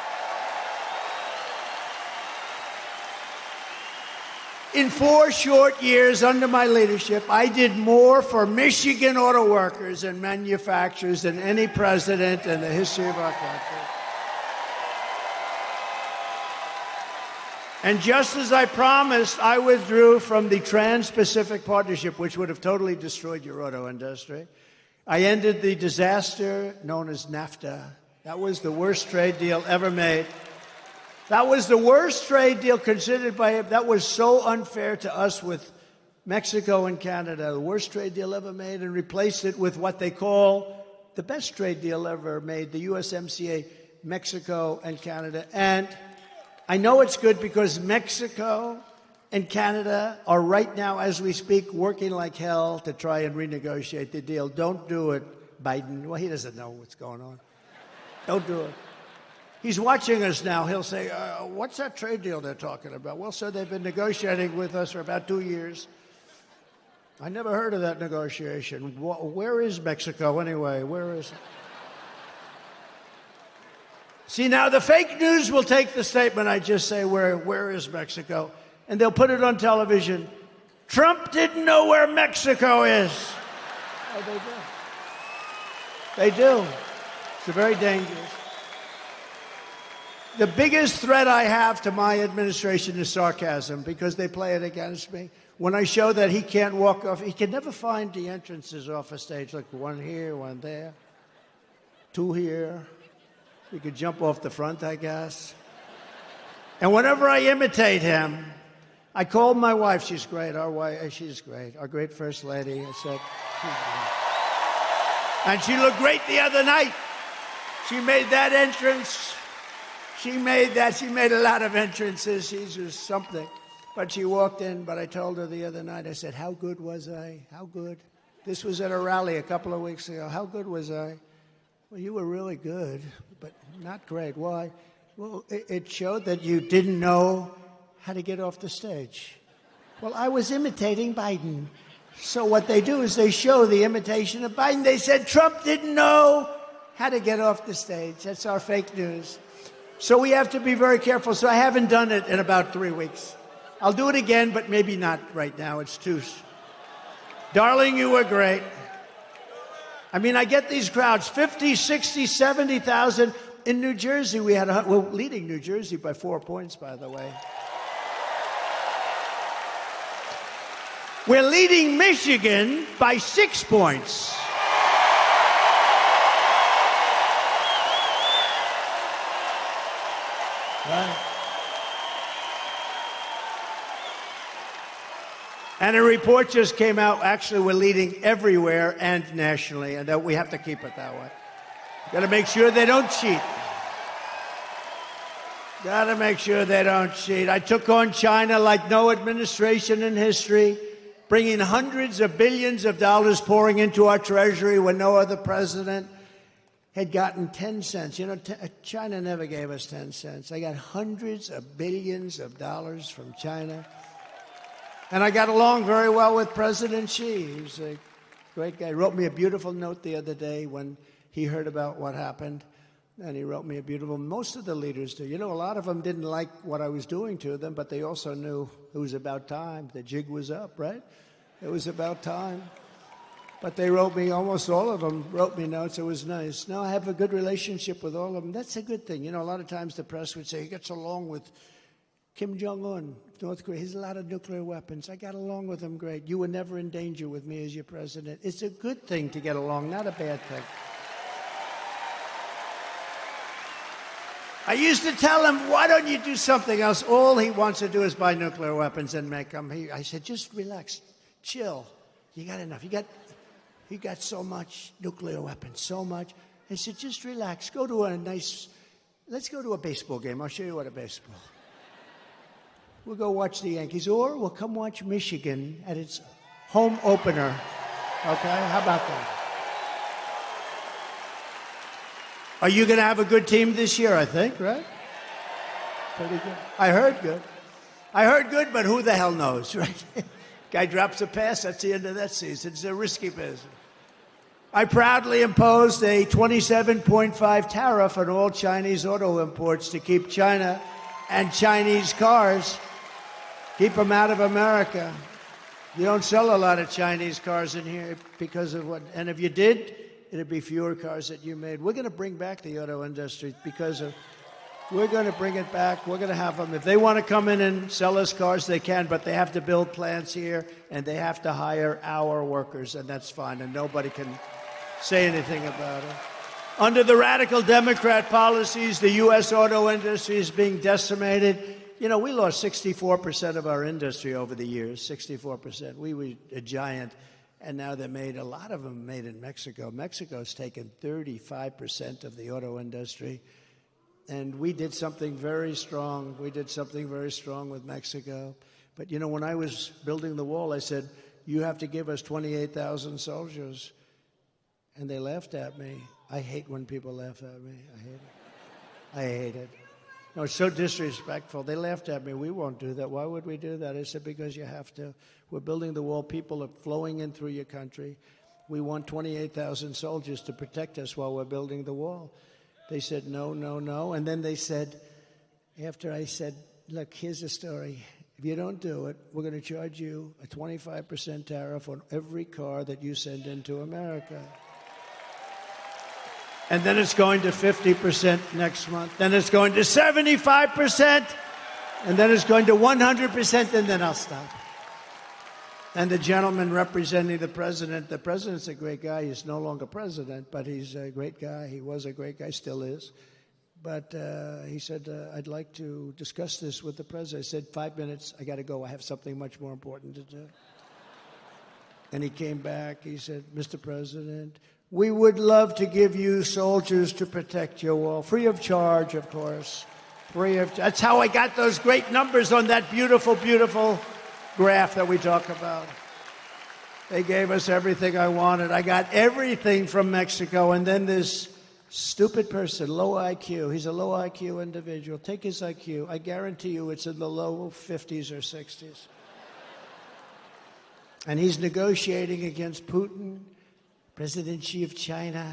In 4 short years under my leadership, I did more for Michigan auto workers and manufacturers than any president in the history of our country. And just as I promised, I withdrew from the Trans-Pacific Partnership, which would have totally destroyed your auto industry. I ended the disaster known as NAFTA. That was the worst trade deal ever made. That was the worst trade deal considered by him. That was so unfair to us with Mexico and Canada, the worst trade deal ever made, and replaced it with what they call the best trade deal ever made, the USMCA, Mexico and Canada. And I know it's good because Mexico and Canada are right now, as we speak, working like hell to try and renegotiate the deal. Don't do it, Biden. Well, he doesn't know what's going on. Don't do it. He's watching us now. He'll say, what's that trade deal they're talking about? Well, sir, they've been negotiating with us for about 2 years. I never heard of that negotiation. Where is Mexico anyway? Where is it? See, now the fake news will take the statement I just say, where is Mexico? And they'll put it on television. Trump didn't know where Mexico is. Oh, they do. They do. It's very dangerous. The biggest threat I have to my administration is sarcasm, because they play it against me. When I show that he can't walk off, he can never find the entrances off a stage. Like one here, one there, 2 here. He could jump off the front, I guess. And whenever I imitate him, I called my wife. She's great. Our wife, she's great. Our great first lady. I said, and she looked great the other night. She made that entrance. She made a lot of entrances. She's just something. But she walked in, but I told her the other night, I said, how good was I? How good? This was at a rally a couple of weeks ago. How good was I? Well, you were really good, but not great. Why? Well, it showed that you didn't know how to get off the stage. Well, I was imitating Biden. So what they do is they show the imitation of Biden. They said Trump didn't know how to get off the stage. That's our fake news. So we have to be very careful. So I haven't done it in about 3 weeks. I'll do it again, but maybe not right now. It's too... Darling, you were great. I mean, I get these crowds, 50, 60, 70,000. In New Jersey, we're leading New Jersey by 4 points, by the way. We're leading Michigan by 6 points. Right. And a report just came out. Actually, we're leading everywhere and nationally, and we have to keep it that way. Got to make sure they don't cheat. Got to make sure they don't cheat. I took on China like no administration in history, bringing hundreds of billions of dollars pouring into our treasury when no other president had gotten 10 cents. You know, China never gave us 10 cents. I got hundreds of billions of dollars from China. And I got along very well with President Xi. He's a great guy. He wrote me a beautiful note the other day when he heard about what happened. And he wrote me a beautiful... Most of the leaders do. You know, a lot of them didn't like what I was doing to them, but they also knew it was about time. The jig was up, right? It was about time. But they wrote me, almost all of them wrote me notes. It was nice. Now I have a good relationship with all of them. That's a good thing. You know, a lot of times the press would say he gets along with Kim Jong-un, North Korea. He has a lot of nuclear weapons. I got along with him great. You were never in danger with me as your president. It's a good thing to get along, not a bad thing. I used to tell him, why don't you do something else? All he wants to do is buy nuclear weapons and make them. I said, just relax, chill. You got enough. He got so much nuclear weapons, so much. I said, just relax. Let's go to a baseball game. I'll show you what a baseball. We'll go watch the Yankees, or we'll come watch Michigan at its home opener. Okay? How about that? Are you going to have a good team this year, I think, right? Pretty good. I heard good, but who the hell knows, right? Guy drops a pass, that's the end of that season. It's a risky business. I proudly imposed a 27.5 tariff on all Chinese auto imports to keep China and Chinese cars, keep them out of America. You don't sell a lot of Chinese cars in here because of what, and if you did, it'd be fewer cars that you made. We're going to bring back the auto industry we're going to bring it back. We're going to have them. If they want to come in and sell us cars, they can, but they have to build plants here, and they have to hire our workers, and that's fine, and nobody can say anything about it. Under the radical Democrat policies, the U.S. auto industry is being decimated. You know, we lost 64% of our industry over the years, 64%. We were a giant, and now a lot of them made in Mexico. Mexico's taken 35% of the auto industry. And we did something very strong. We did something very strong with Mexico. But, you know, when I was building the wall, I said, you have to give us 28,000 soldiers. And they laughed at me. I hate when people laugh at me. I hate it. No, it's so disrespectful. They laughed at me. We won't do that. Why would we do that? I said, because you have to. We're building the wall. People are flowing in through your country. We want 28,000 soldiers to protect us while we're building the wall. They said, no, no, no. And then they said, after I said, look, here's the story. If you don't do it, we're going to charge you a 25% tariff on every car that you send into America. And then it's going to 50% next month. Then it's going to 75%. And then it's going to 100%, and then I'll stop. And the gentleman representing the president's a great guy. He's no longer president, but he's a great guy. He was a great guy, still is. But he said, I'd like to discuss this with the president. I said, 5 minutes, I got to go. I have something much more important to do. And he came back. He said, Mr. President, we would love to give you soldiers to protect your wall, free of charge, of course. That's how I got those great numbers on that beautiful, beautiful graph that we talk about. They gave us everything I wanted. I got everything from Mexico. And then this stupid person, low IQ, he's a low IQ individual. Take his IQ. I guarantee you it's in the low 50s or 60s. And he's negotiating against Putin, President Xi of China,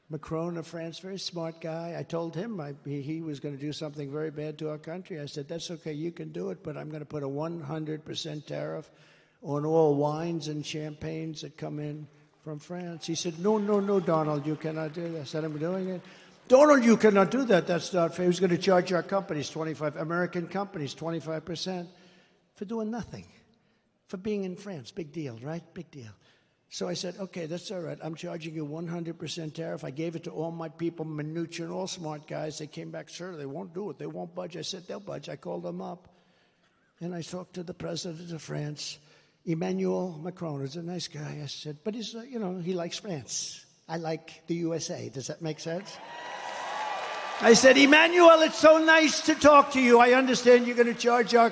Macron of France, very smart guy. I told him he was going to do something very bad to our country. I said, that's okay, you can do it, but I'm going to put a 100% tariff on all wines and champagnes that come in from France. He said, no, no, no, Donald, you cannot do that. I said, I'm doing it. Donald, you cannot do that. That's not fair. He's going to charge our companies, American companies, 25% for doing nothing, for being in France. Big deal, right? Big deal. So I said, okay, that's all right. I'm charging you 100% tariff. I gave it to all my people, Mnuchin, all smart guys. They came back, sir, they won't do it. They won't budge. I said, they'll budge. I called them up. And I talked to the president of France, Emmanuel Macron. He's a nice guy. I said, but he's, he likes France. I like the USA. Does that make sense? I said, Emmanuel, it's so nice to talk to you. I understand you're going to charge our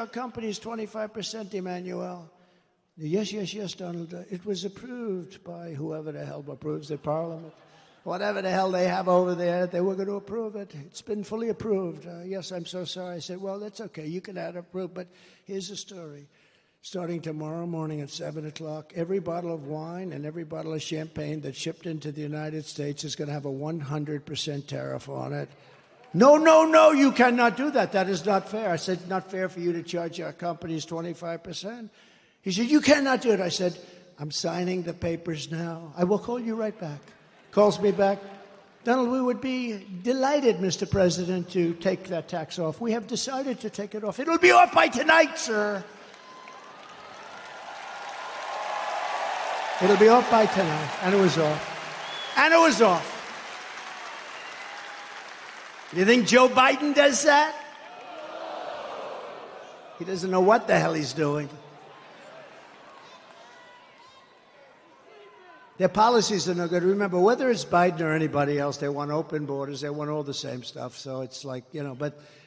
companies 25%, Emmanuel. Yes, Donald. It was approved by whoever the hell approves the parliament. Whatever the hell they have over there, they were going to approve it. It's been fully approved. Yes, I'm so sorry. I said, well, that's okay. You can have it approved, but here's the story. Starting tomorrow morning at 7 o'clock, every bottle of wine and every bottle of champagne that's shipped into the United States is going to have a 100% tariff on it. No, no, no, you cannot do that. That is not fair. I said, it's not fair for you to charge our companies 25%. He said, you cannot do it. I said, I'm signing the papers now. I will call you right back. Calls me back. Donald, we would be delighted, Mr. President, to take that tax off. We have decided to take it off. It'll be off by tonight, sir. It'll be off by tonight. And it was off. And it was off. You think Joe Biden does that? He doesn't know what the hell he's doing. Their policies are no good. Remember, whether it's Biden or anybody else, they want open borders. They want all the same stuff. So it's like,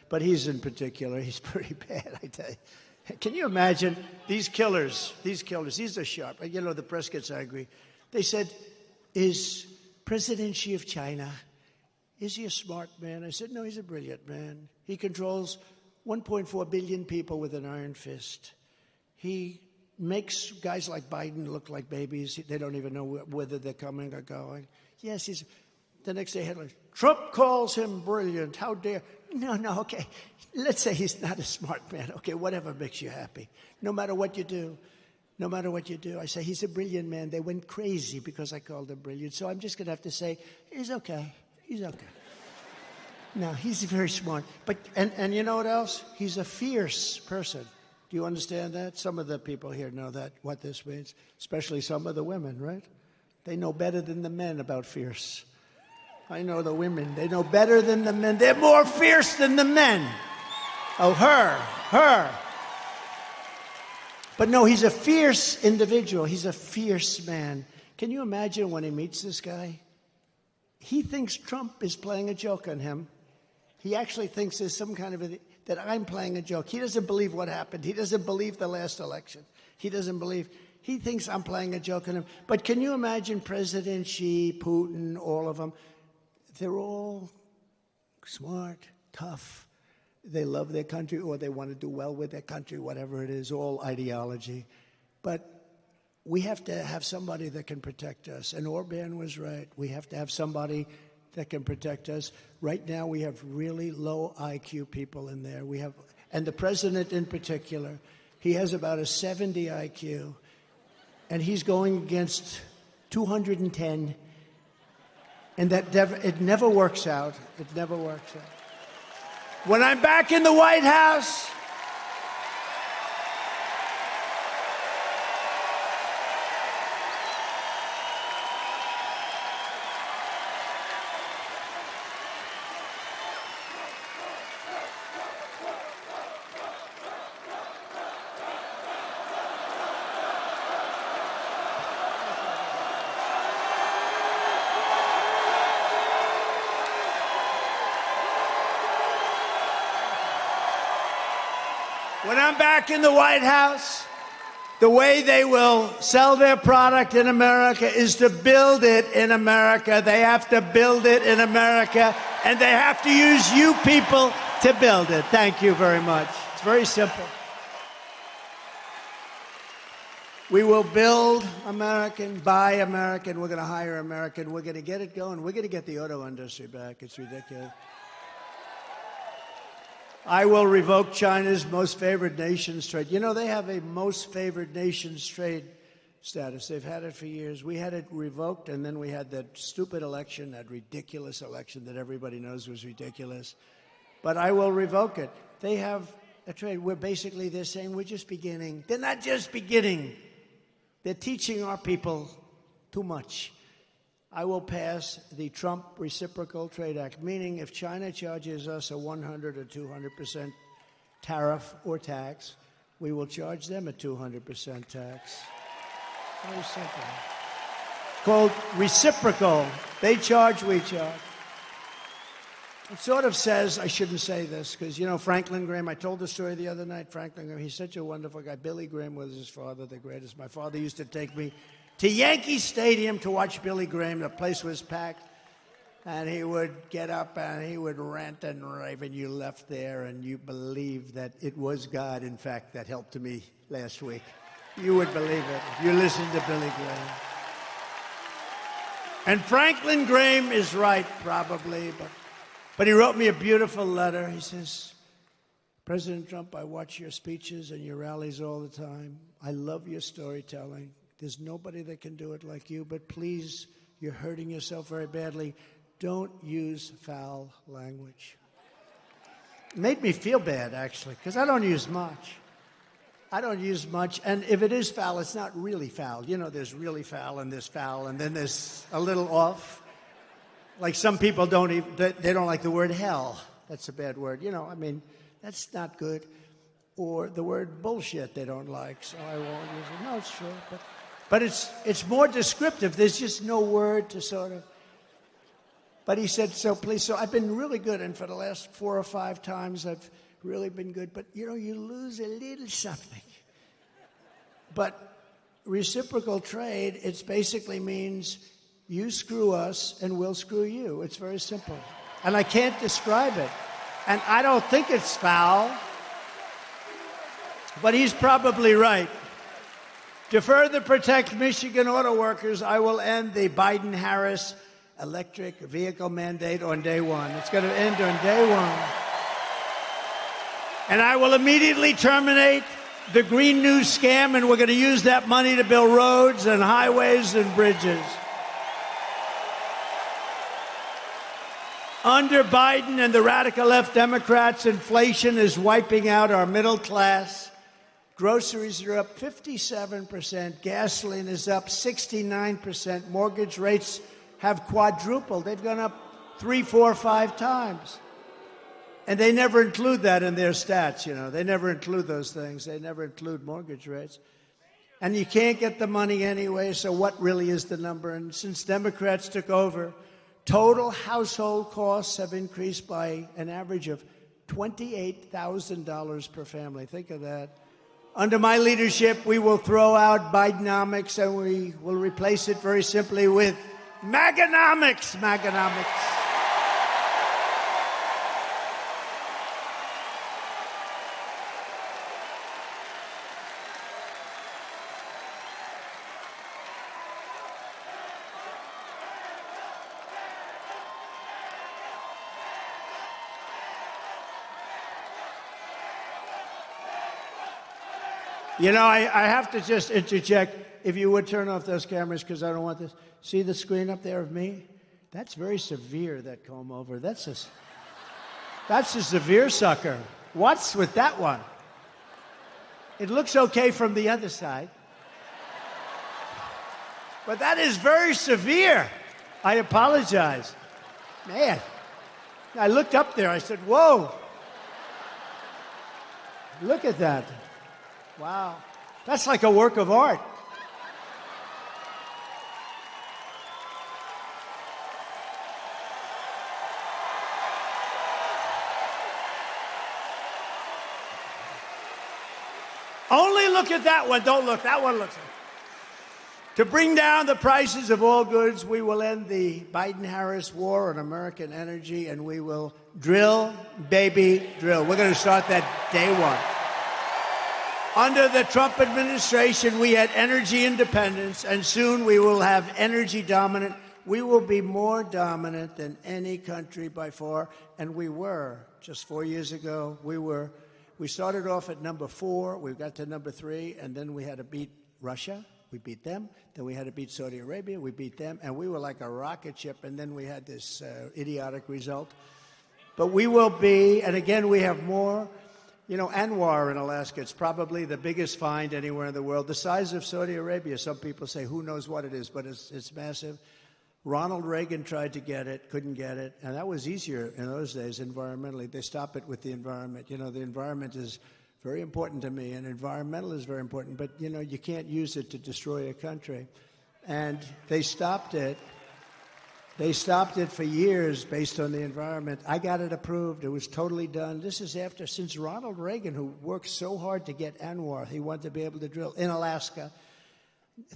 but he's in particular, he's pretty bad, I tell you. Can you imagine these killers, these are sharp. The press gets angry. They said, is President Xi of China, is he a smart man? I said, no, he's a brilliant man. He controls 1.4 billion people with an iron fist. He makes guys like Biden look like babies. They don't even know whether they're coming or going. Yes, he's... The next day headline, Trump calls him brilliant. How dare... No, okay. Let's say he's not a smart man. Okay, whatever makes you happy. No matter what you do. I say, he's a brilliant man. They went crazy because I called him brilliant. So I'm just going to have to say, he's okay. No, he's very smart. But and you know what else? He's a fierce person. Do you understand that? Some of the people here know that, what this means, especially some of the women, right? They know better than the men about fierce. I know the women. They know better than the men. They're more fierce than the men. Oh, her. But no, he's a fierce individual. He's a fierce man. Can you imagine when he meets this guy? He thinks Trump is playing a joke on him. He actually thinks there's some kind of that I'm playing a joke. He doesn't believe what happened. He doesn't believe the last election. He thinks I'm playing a joke on him. But can you imagine President Xi, Putin, all of them? They're all smart, tough. They love their country, or they want to do well with their country, whatever it is, all ideology. But we have to have somebody that can protect us. And Orban was right. We have to have somebody that can protect us. Right now, we have really low IQ people in there. And the president in particular, he has about a 70 IQ, and he's going against 210, and it never works out. It never works out. When I'm back in the White House, the way they will sell their product in America is to build it in America. They have to build it in America, and they have to use you people to build it. Thank you very much. It's very simple. We will build American, buy American. We're going to hire American. We're going to get it going. We're going to get the auto industry back. It's ridiculous. I will revoke China's most favored nations trade. You know, they have a most favored nations trade status. They've had it for years. We had it revoked, and then we had that stupid election, that ridiculous election that everybody knows was ridiculous. But I will revoke it. They have a trade. They're saying we're just beginning. They're not just beginning. They're teaching our people too much. I will pass the Trump Reciprocal Trade Act, meaning if China charges us a 100 or 200% tariff or tax, we will charge them a 200% tax. Very simple. It's called reciprocal. They charge, we charge. It sort of says, I shouldn't say this, because, you know, Franklin Graham, I told the story the other night, Franklin Graham, he's such a wonderful guy. Billy Graham was his father, the greatest. My father used to take me to Yankee Stadium to watch Billy Graham. The place was packed, and he would get up and he would rant and rave, and you left there and you believed that it was God, in fact, that helped me last week. You would believe it if you listened to Billy Graham. And Franklin Graham is right, probably, but he wrote me a beautiful letter. He says, President Trump, I watch your speeches and your rallies all the time. I love your storytelling. There's nobody that can do it like you, but please, you're hurting yourself very badly. Don't use foul language. It made me feel bad, actually, because I don't use much. And if it is foul, it's not really foul. You know, there's really foul, and then there's a little off. Like some people they don't like the word hell. That's a bad word. You know, I mean, that's not good. Or the word bullshit they don't like, so I won't use it. No, it's true, but it's more descriptive. There's just no word to sort of. But he said, so please, so I've been really good, and for the last 4 or 5 times I've really been good, but you know, you lose a little something. But reciprocal trade, it basically means you screw us and we'll screw you. It's very simple. And I can't describe it. And I don't think it's foul, but he's probably right. To further protect Michigan auto workers, I will end the Biden-Harris electric vehicle mandate on day one. It's going to end on day one. And I will immediately terminate the Green New scam, and we're going to use that money to build roads and highways and bridges. Under Biden and the radical left Democrats, inflation is wiping out our middle class. Groceries are up 57%. Gasoline is up 69%. Mortgage rates have quadrupled. They've gone up 3, 4, 5 times. And they never include that in their stats, you know. They never include those things. They never include mortgage rates. And you can't get the money anyway, so what really is the number? And since Democrats took over, total household costs have increased by an average of $28,000 per family. Think of that. Under my leadership, we will throw out Bidenomics, and we will replace it very simply with MAGAnomics. MAGAnomics. You know, I have to just interject. If you would turn off those cameras, because I don't want this. See the screen up there of me? That's very severe, that comb over. That's a severe sucker. What's with that one? It looks okay from the other side. But that is very severe. I apologize. Man, I looked up there. I said, whoa. Look at that. Wow. That's like a work of art. Only look at that one. Don't look. That one looks. To bring down the prices of all goods, we will end the Biden-Harris war on American energy, and we will drill, baby, drill. We're going to start that day one. Under the Trump administration, we had energy independence, and soon we will have energy dominant. We will be more dominant than any country by far, and we were. Just 4 years ago, we started off at number 4, we got to number 3, and then we had to beat Russia. We beat them. Then we had to beat Saudi Arabia. We beat them, and we were like a rocket ship, and then we had this idiotic result. But we will be, and again, we have more. You know, Anwar in Alaska, it's probably the biggest find anywhere in the world. The size of Saudi Arabia, some people say, who knows what it is, but it's massive. Ronald Reagan tried to get it, couldn't get it, and that was easier in those days environmentally. They stop it with the environment. You know, the environment is very important to me, and environmental is very important, but, you know, you can't use it to destroy a country. And they stopped it. They stopped it for years based on the environment. I got it approved. It was totally done. This is since Ronald Reagan, who worked so hard to get Anwar, he wanted to be able to drill in Alaska.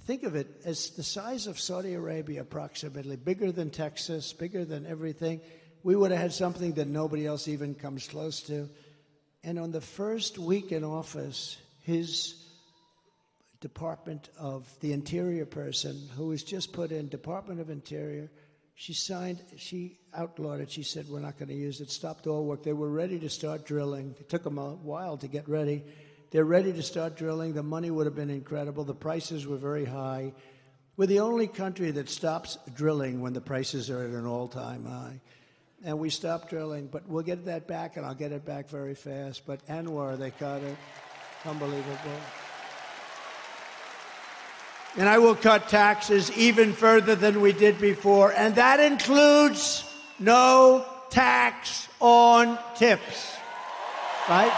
Think of it as the size of Saudi Arabia, approximately, bigger than Texas, bigger than everything. We would have had something that nobody else even comes close to. And on the first week in office, his Department of the Interior person, who was just put in Department of Interior, she outlawed it. She said, we're not going to use it. Stopped all work. They were ready to start drilling. It took them a while to get ready. They're ready to start drilling. The money would have been incredible. The prices were very high. We're the only country that stops drilling when the prices are at an all-time high. And we stopped drilling, but we'll get that back, and I'll get it back very fast. But Anwar, they cut it. Unbelievable. And I will cut taxes even further than we did before, and that includes no tax on tips, right?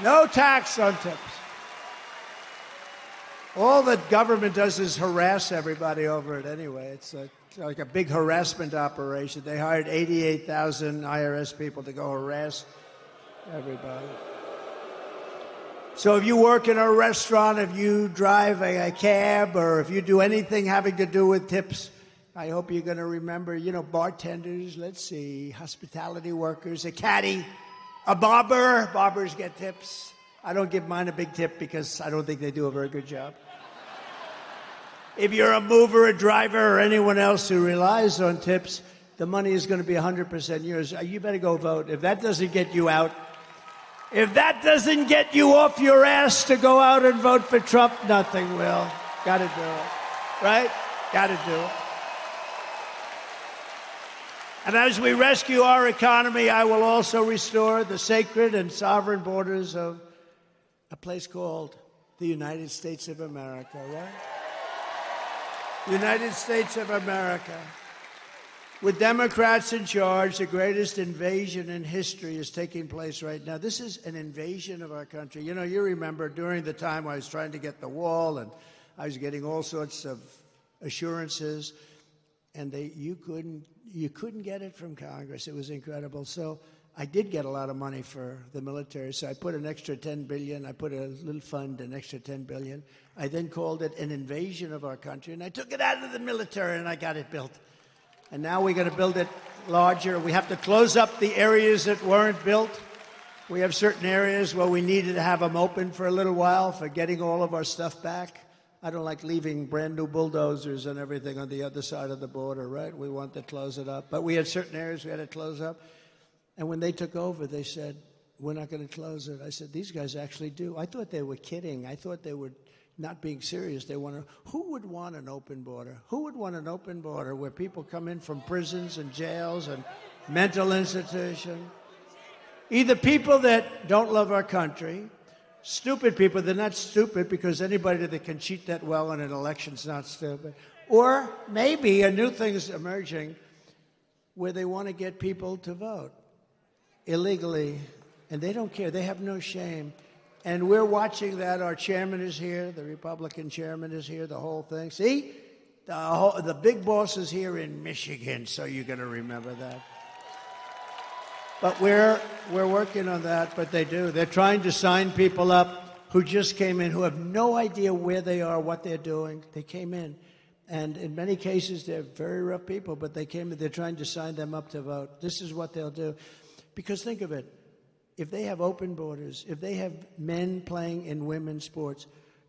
No tax on tips. All the government does is harass everybody over it anyway. It's like a big harassment operation. They hired 88,000 IRS people to go harass everybody. So if you work in a restaurant, if you drive a cab, or if you do anything having to do with tips, I hope you're going to remember, bartenders, let's see, hospitality workers, a caddy, a barber. Barbers get tips. I don't give mine a big tip because I don't think they do a very good job. If you're a mover, a driver, or anyone else who relies on tips, the money is going to be 100% yours. You better go vote. If that doesn't get you out, if that doesn't get you off your ass to go out and vote for Trump, nothing will. Got to do it. Right? Got to do it. And as we rescue our economy, I will also restore the sacred and sovereign borders of a place called the United States of America, right? United States of America. With Democrats in charge, the greatest invasion in history is taking place right now. This is an invasion of our country. You remember during the time I was trying to get the wall, and I was getting all sorts of assurances, and you couldn't get it from Congress. It was incredible. So I did get a lot of money for the military, so I put an extra $10 billion. I put a little fund, an extra $10 billion. I then called it an invasion of our country, and I took it out of the military, and I got it built. And now we're going to build it larger. We have to close up the areas that weren't built. We have certain areas where we needed to have them open for a little while for getting all of our stuff back. I don't like leaving brand new bulldozers and everything on the other side of the border, right? We want to close it up. But we had certain areas we had to close up. And when they took over, they said, we're not going to close it. I said, these guys actually do. I thought they were kidding. I thought they were not being serious. Who would want an open border? Who would want an open border where people come in from prisons and jails and mental institutions? Either people that don't love our country, stupid people. They're not stupid because anybody that can cheat that well in an election is not stupid. Or maybe a new thing is emerging where they want to get people to vote illegally, and they don't care. They have no shame. And we're watching that. Our chairman is here. The Republican chairman is here, the whole thing. See? The big boss is here in Michigan, so you're going to remember that. But we're working on that, but they do. They're trying to sign people up who just came in, who have no idea where they are, what they're doing. They came in. And in many cases, they're very rough people, but they came in. They're trying to sign them up to vote. This is what they'll do. Because think of it. If they have open borders, if they have men playing in women's sports,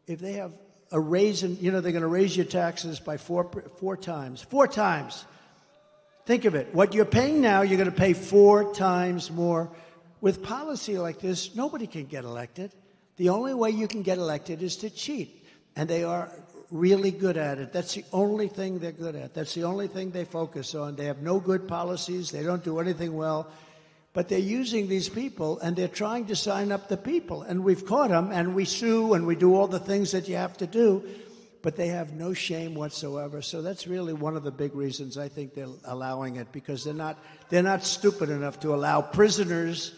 if they have a raise in, they're going to raise your taxes by four times. 4 times. Think of it. What you're paying now, you're going to pay 4 times more. With policy like this, nobody can get elected. The only way you can get elected is to cheat. And they are really good at it. That's the only thing they're good at. That's the only thing they focus on. They have no good policies. They don't do anything well. But they're using these people, and they're trying to sign up the people. And we've caught them, and we sue, and we do all the things that you have to do. But they have no shame whatsoever. So that's really one of the big reasons I think they're allowing it, because they're not stupid enough to allow prisoners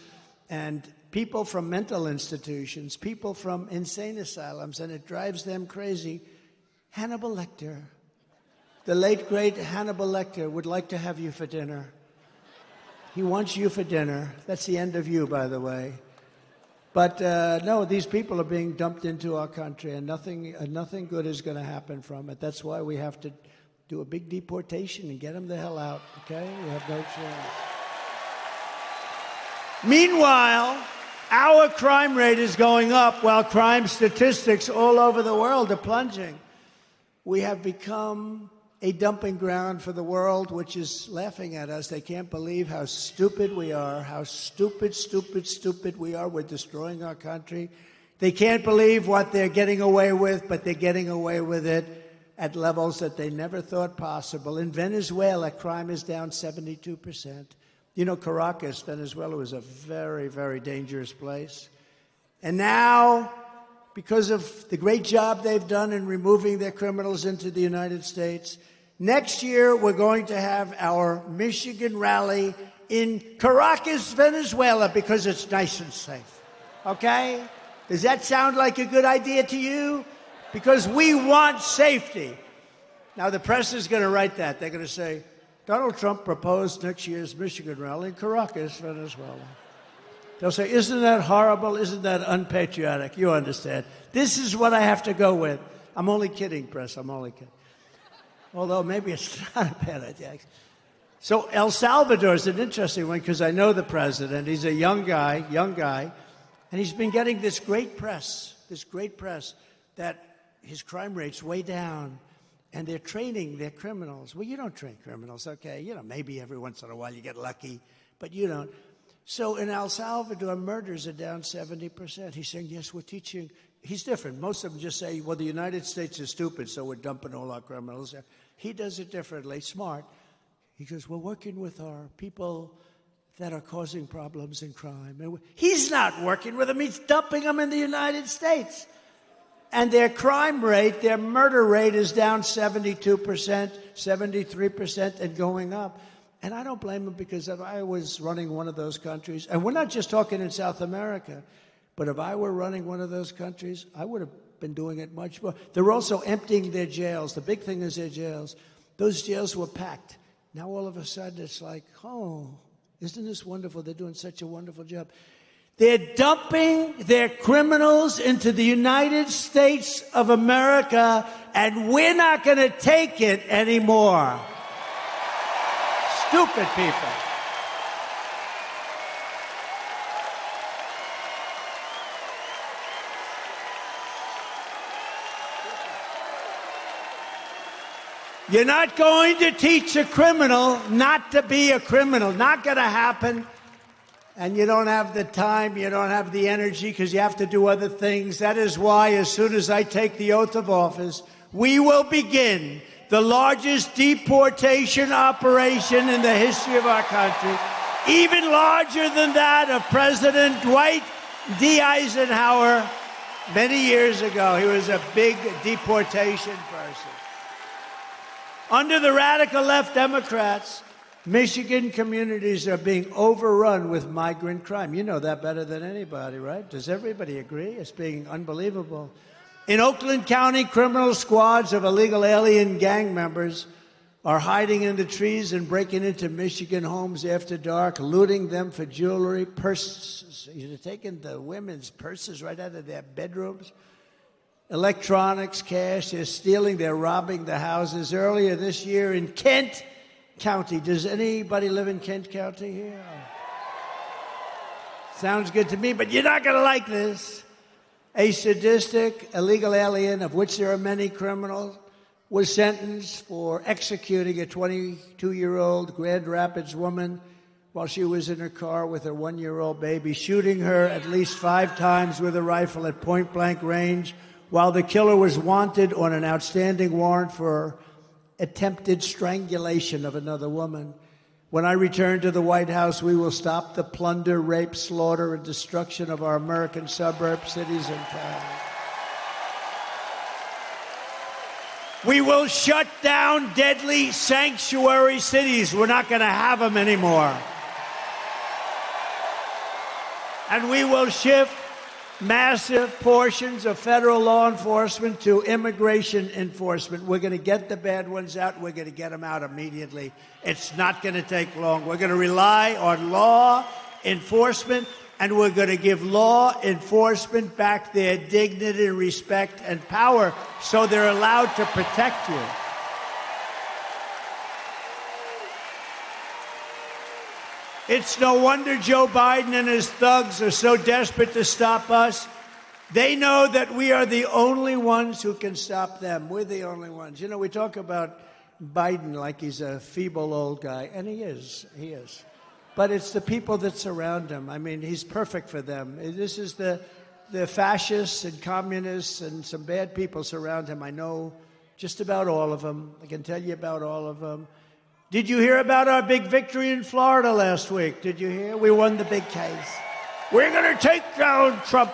and people from mental institutions, people from insane asylums, and it drives them crazy. Hannibal Lecter, the late, great Hannibal Lecter, would like to have you for dinner. He wants you for dinner. That's the end of you, by the way. But no, these people are being dumped into our country, and nothing good is going to happen from it. That's why we have to do a big deportation and get them the hell out, okay? We have no chance. Meanwhile, our crime rate is going up while crime statistics all over the world are plunging. We have become a dumping ground for the world, which is laughing at us. They can't believe how stupid we are, how stupid we are. We're destroying our country. They can't believe what they're getting away with, but they're getting away with it at levels that they never thought possible. In Venezuela, crime is down 72%. You know, Caracas, Venezuela, was a very, very dangerous place. And now, because of the great job they've done in removing their criminals into the United States, next year we're going to have our Michigan rally in Caracas, Venezuela, because it's nice and safe. Okay? Does that sound like a good idea to you? Because we want safety. Now, the press is going to write that. They're going to say, Donald Trump proposed next year's Michigan rally in Caracas, Venezuela. They'll say, isn't that horrible? Isn't that unpatriotic? You understand. This is what I have to go with. I'm only kidding, press. I'm only kidding. Although maybe it's not a bad idea. So El Salvador is an interesting one because I know the president. He's a young guy, and he's been getting this great press that his crime rate's way down, and they're training their criminals. Well, you don't train criminals, okay? You know, maybe every once in a while you get lucky, but you don't. So in El Salvador, murders are down 70%. He's saying, yes, we're teaching. He's different. Most of them just say, well, the United States is stupid, so we're dumping all our criminals there. He does it differently, smart. He goes, we're working with our people that are causing problems and crime. And he's not working with them. He's dumping them in the United States. And their crime rate, their murder rate is down 72%, 73%, and going up. And I don't blame them, because if I was running one of those countries, and we're not just talking in South America, but if I were running one of those countries, I would have been doing it much more. They're also emptying their jails. The big thing is their jails. Those jails were packed. Now all of a sudden it's like, oh, isn't this wonderful? They're doing such a wonderful job. They're dumping their criminals into the United States of America, and we're not going to take it anymore. Stupid people. You're not going to teach a criminal not to be a criminal. Not going to happen. And you don't have the time, you don't have the energy, because you have to do other things. That is why, as soon as I take the oath of office, we will begin the largest deportation operation in the history of our country, even larger than that of President Dwight D. Eisenhower many years ago. He was a big deportation person. Under the radical left Democrats, Michigan communities are being overrun with migrant crime. You know that better than anybody, right? Does everybody agree? It's being unbelievable. In Oakland County, criminal squads of illegal alien gang members are hiding in the trees and breaking into Michigan homes after dark, looting them for jewelry, purses. They're taking the women's purses right out of their bedrooms. Electronics, cash, they're stealing, they're robbing the houses. Earlier this year in Kent County. Does anybody live in Kent County here? Sounds good to me, but you're not going to like this. A sadistic illegal alien, of which there are many criminals, was sentenced for executing a 22-year-old Grand Rapids woman while she was in her car with her 1-year-old baby, shooting her at least 5 times with a rifle at point-blank range, while the killer was wanted on an outstanding warrant for attempted strangulation of another woman. When I return to the White House, we will stop the plunder, rape, slaughter, and destruction of our American suburbs, cities, and towns. We will shut down deadly sanctuary cities. We're not going to have them anymore. And we will shift massive portions of federal law enforcement to immigration enforcement. We're going to get the bad ones out. We're going to get them out immediately. It's not going to take long. We're going to rely on law enforcement, and we're going to give law enforcement back their dignity, respect, and power so they're allowed to protect you. It's no wonder Joe Biden and his thugs are so desperate to stop us. They know that we are the only ones who can stop them. We're the only ones. You know, we talk about Biden like he's a feeble old guy, and he is. But it's the people that surround him. I mean, he's perfect for them. This is the fascists and communists and some bad people surround him. I know just about all of them. I can tell you about all of them. Did you hear about our big victory in Florida last week? Did you hear? We won the big case. We're going to take down Trump.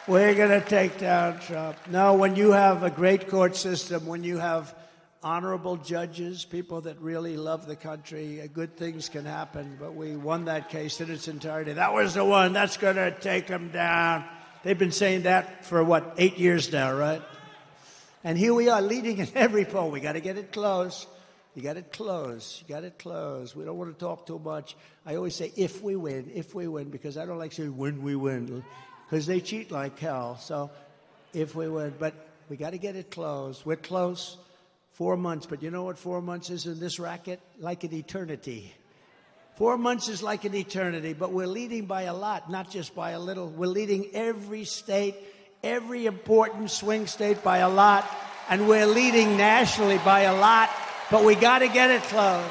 We're going to take down Trump. No, when you have a great court system, when you have honorable judges, people that really love the country, good things can happen. But we won that case in its entirety. That was the one. That's going to take them down. They've been saying that for, 8 years now, right? And here we are leading in every poll. We got to get it close. You got it close. You got it close. We don't want to talk too much. I always say if we win, because I don't like saying when we win, because they cheat like hell. So if we win. But we got to get it close. We're close. 4 months. But you know what 4 months is in this racket? Like an eternity. 4 months is like an eternity. But we're leading by a lot, not just by a little. We're leading every state, every important swing state by a lot. And we're leading nationally by a lot. But we got to get it close.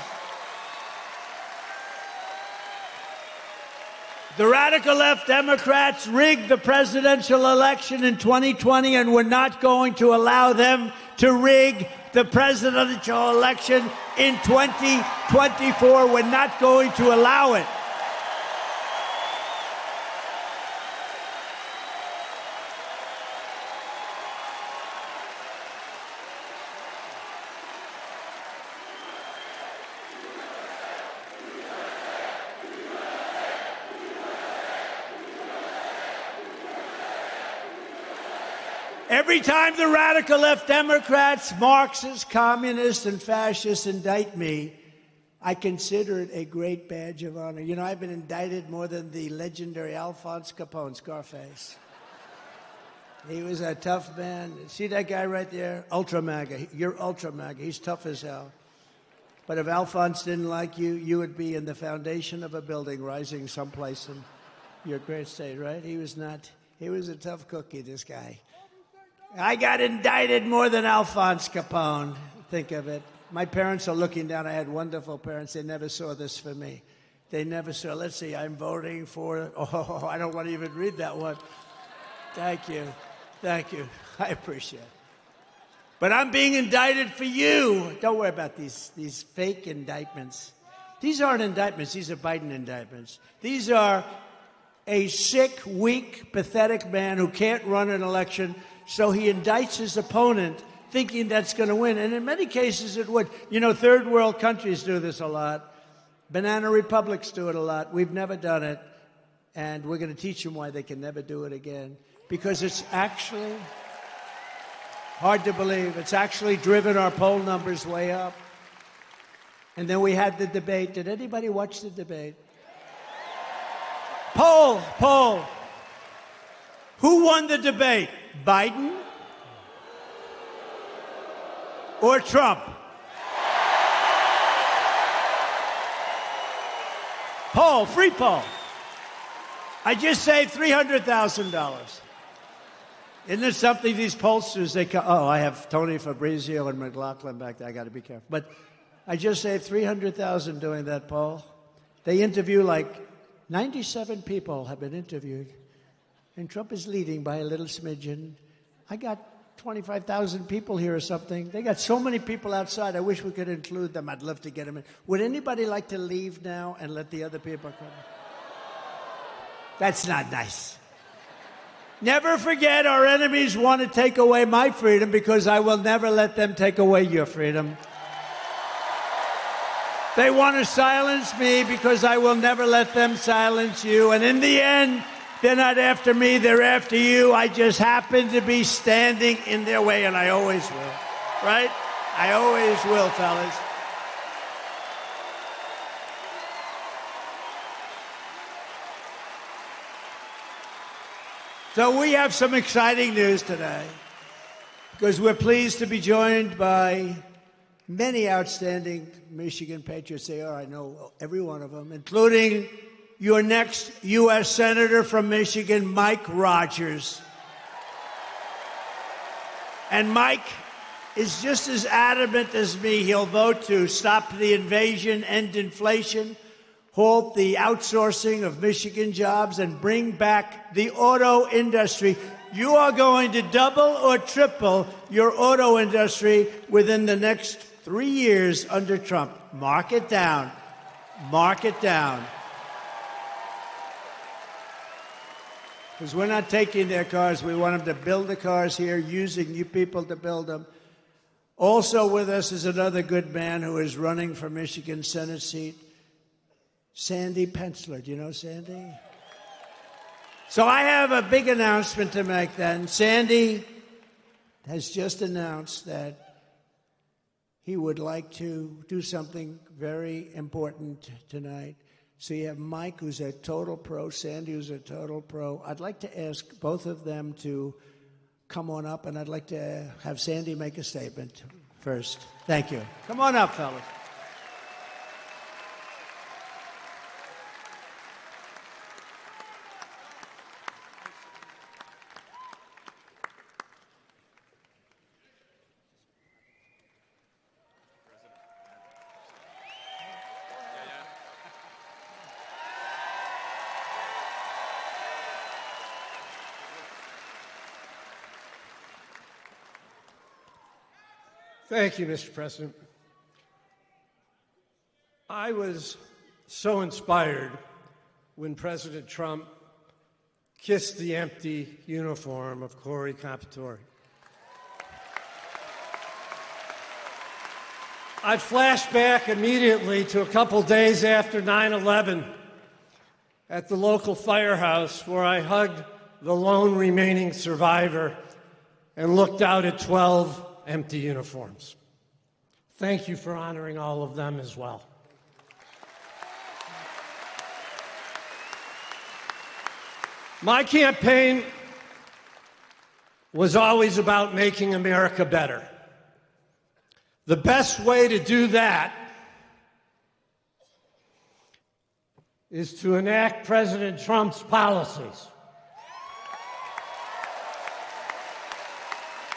The radical left Democrats rigged the presidential election in 2020, and we're not going to allow them to rig the presidential election in 2024. We're not going to allow it. Every time the radical left Democrats, Marxists, communists, and fascists indict me, I consider it a great badge of honor. You know, I've been indicted more than the legendary Alphonse Capone, Scarface. He was a tough man. See that guy right there? Ultra MAGA. You're Ultra MAGA. He's tough as hell. But if Alphonse didn't like you, you would be in the foundation of a building rising someplace in your great state, right? He was not. He was a tough cookie, this guy. I got indicted more than Alphonse Capone. Think of it. My parents are looking down. I had wonderful parents. They never saw this for me. They never saw, let's see, I'm voting for, oh, I don't want to even read that one. Thank you. Thank you. I appreciate it. But I'm being indicted for you. Don't worry about these fake indictments. These aren't indictments. These are Biden indictments. These are a sick, weak, pathetic man who can't run an election. So he indicts his opponent thinking that's going to win. And in many cases it would. You know, third world countries do this a lot. Banana republics do it a lot. We've never done it. And we're going to teach them why they can never do it again. Because it's actually hard to believe. It's actually driven our poll numbers way up. And then we had the debate. Did anybody watch the debate? Poll. Who won the debate? Biden or Trump? Poll, free poll. I just saved $300,000. Isn't it something these pollsters, I have Tony Fabrizio and McLaughlin back there. I got to be careful. But I just saved $300,000 doing that poll. They interview 97 people have been interviewed. And Trump is leading by a little smidgen. I got 25,000 people here or something. They got so many people outside. I wish we could include them. I'd love to get them in. Would anybody like to leave now and let the other people come? That's not nice. Never forget, our enemies want to take away my freedom because I will never let them take away your freedom. They want to silence me because I will never let them silence you. And in the end, they're not after me, they're after you. I just happen to be standing in their way, and I always will. Right? I always will, fellas. So we have some exciting news today because we're pleased to be joined by many outstanding Michigan patriots. They are, I know every one of them, including your next U.S. Senator from Michigan, Mike Rogers. And Mike, is just as adamant as me. He'll vote to stop the invasion, end inflation, halt the outsourcing of Michigan jobs, and bring back the auto industry. You are going to double or triple your auto industry within the next 3 years under Trump. Mark it down. Mark it down. Because we're not taking their cars. We want them to build the cars here, using you people to build them. Also with us is another good man who is running for Michigan Senate seat, Sandy Pensler. Do you know Sandy? So I have a big announcement to make then. Sandy has just announced that he would like to do something very important tonight. So you have Mike, who's a total pro, Sandy, who's a total pro. I'd like to ask both of them to come on up, and I'd like to have Sandy make a statement first. Thank you. Come on up, fellas. Thank you, Mr. President. I was so inspired when President Trump kissed the empty uniform of Corey Competore. I flashed back immediately to a couple days after 9/11 at the local firehouse where I hugged the lone remaining survivor and looked out at 12 empty uniforms. Thank you for honoring all of them as well. My campaign was always about making America better. The best way to do that is to enact President Trump's policies.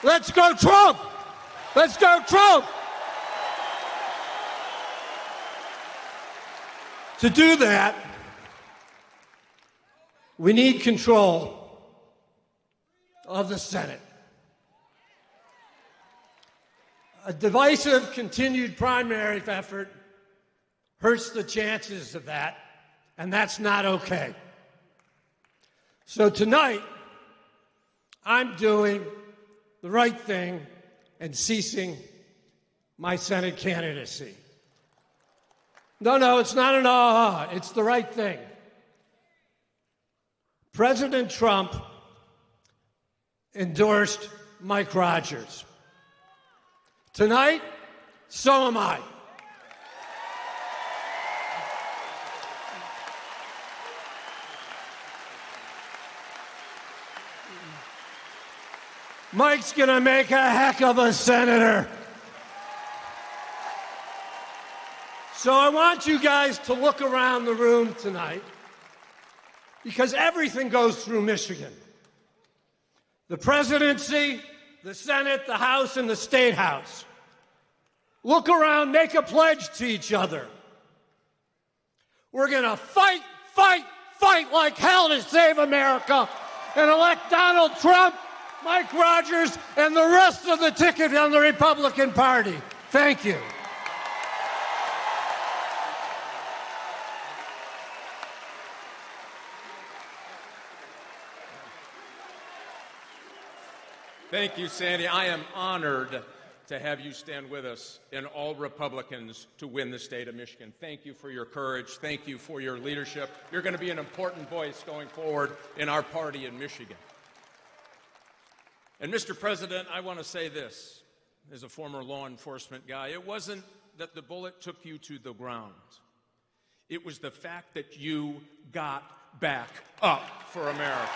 Let's go, Trump! Let's go, Trump! To do that, we need control of the Senate. A divisive, continued primary effort hurts the chances of that, and that's not okay. So tonight, I'm doing the right thing and ceasing my Senate candidacy. No, it's not an aha. It's the right thing. President Trump endorsed Mike Rogers. Tonight, so am I. Mike's gonna make a heck of a senator. So I want you guys to look around the room tonight, because everything goes through Michigan. The presidency, the Senate, the House, and the State House. Look around, make a pledge to each other. We're gonna fight like hell to save America and elect Donald Trump, Mike Rogers, and the rest of the ticket on the Republican Party. Thank you. Thank you, Sandy. I am honored to have you stand with us and all Republicans to win the state of Michigan. Thank you for your courage. Thank you for your leadership. You're going to be an important voice going forward in our party in Michigan. And, Mr. President, I want to say this, as a former law enforcement guy. It wasn't that the bullet took you to the ground. It was the fact that you got back up for America.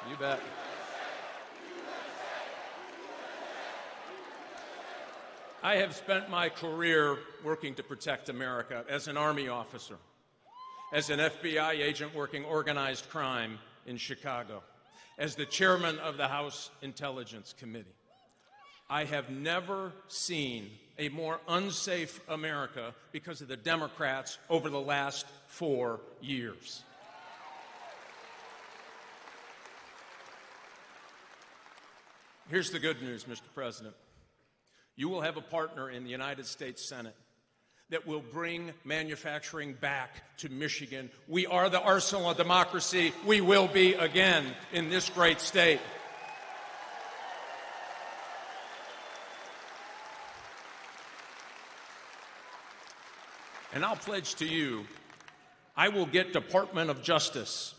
You bet. I have spent my career working to protect America as an Army officer, as an FBI agent working organized crime in Chicago, as the chairman of the House Intelligence Committee. I have never seen a more unsafe America because of the Democrats over the last 4 years. Here's the good news, Mr. President. You will have a partner in the United States Senate that will bring manufacturing back to Michigan. We are the arsenal of democracy. We will be again in this great state. And I'll pledge to you, I will get Department of Justice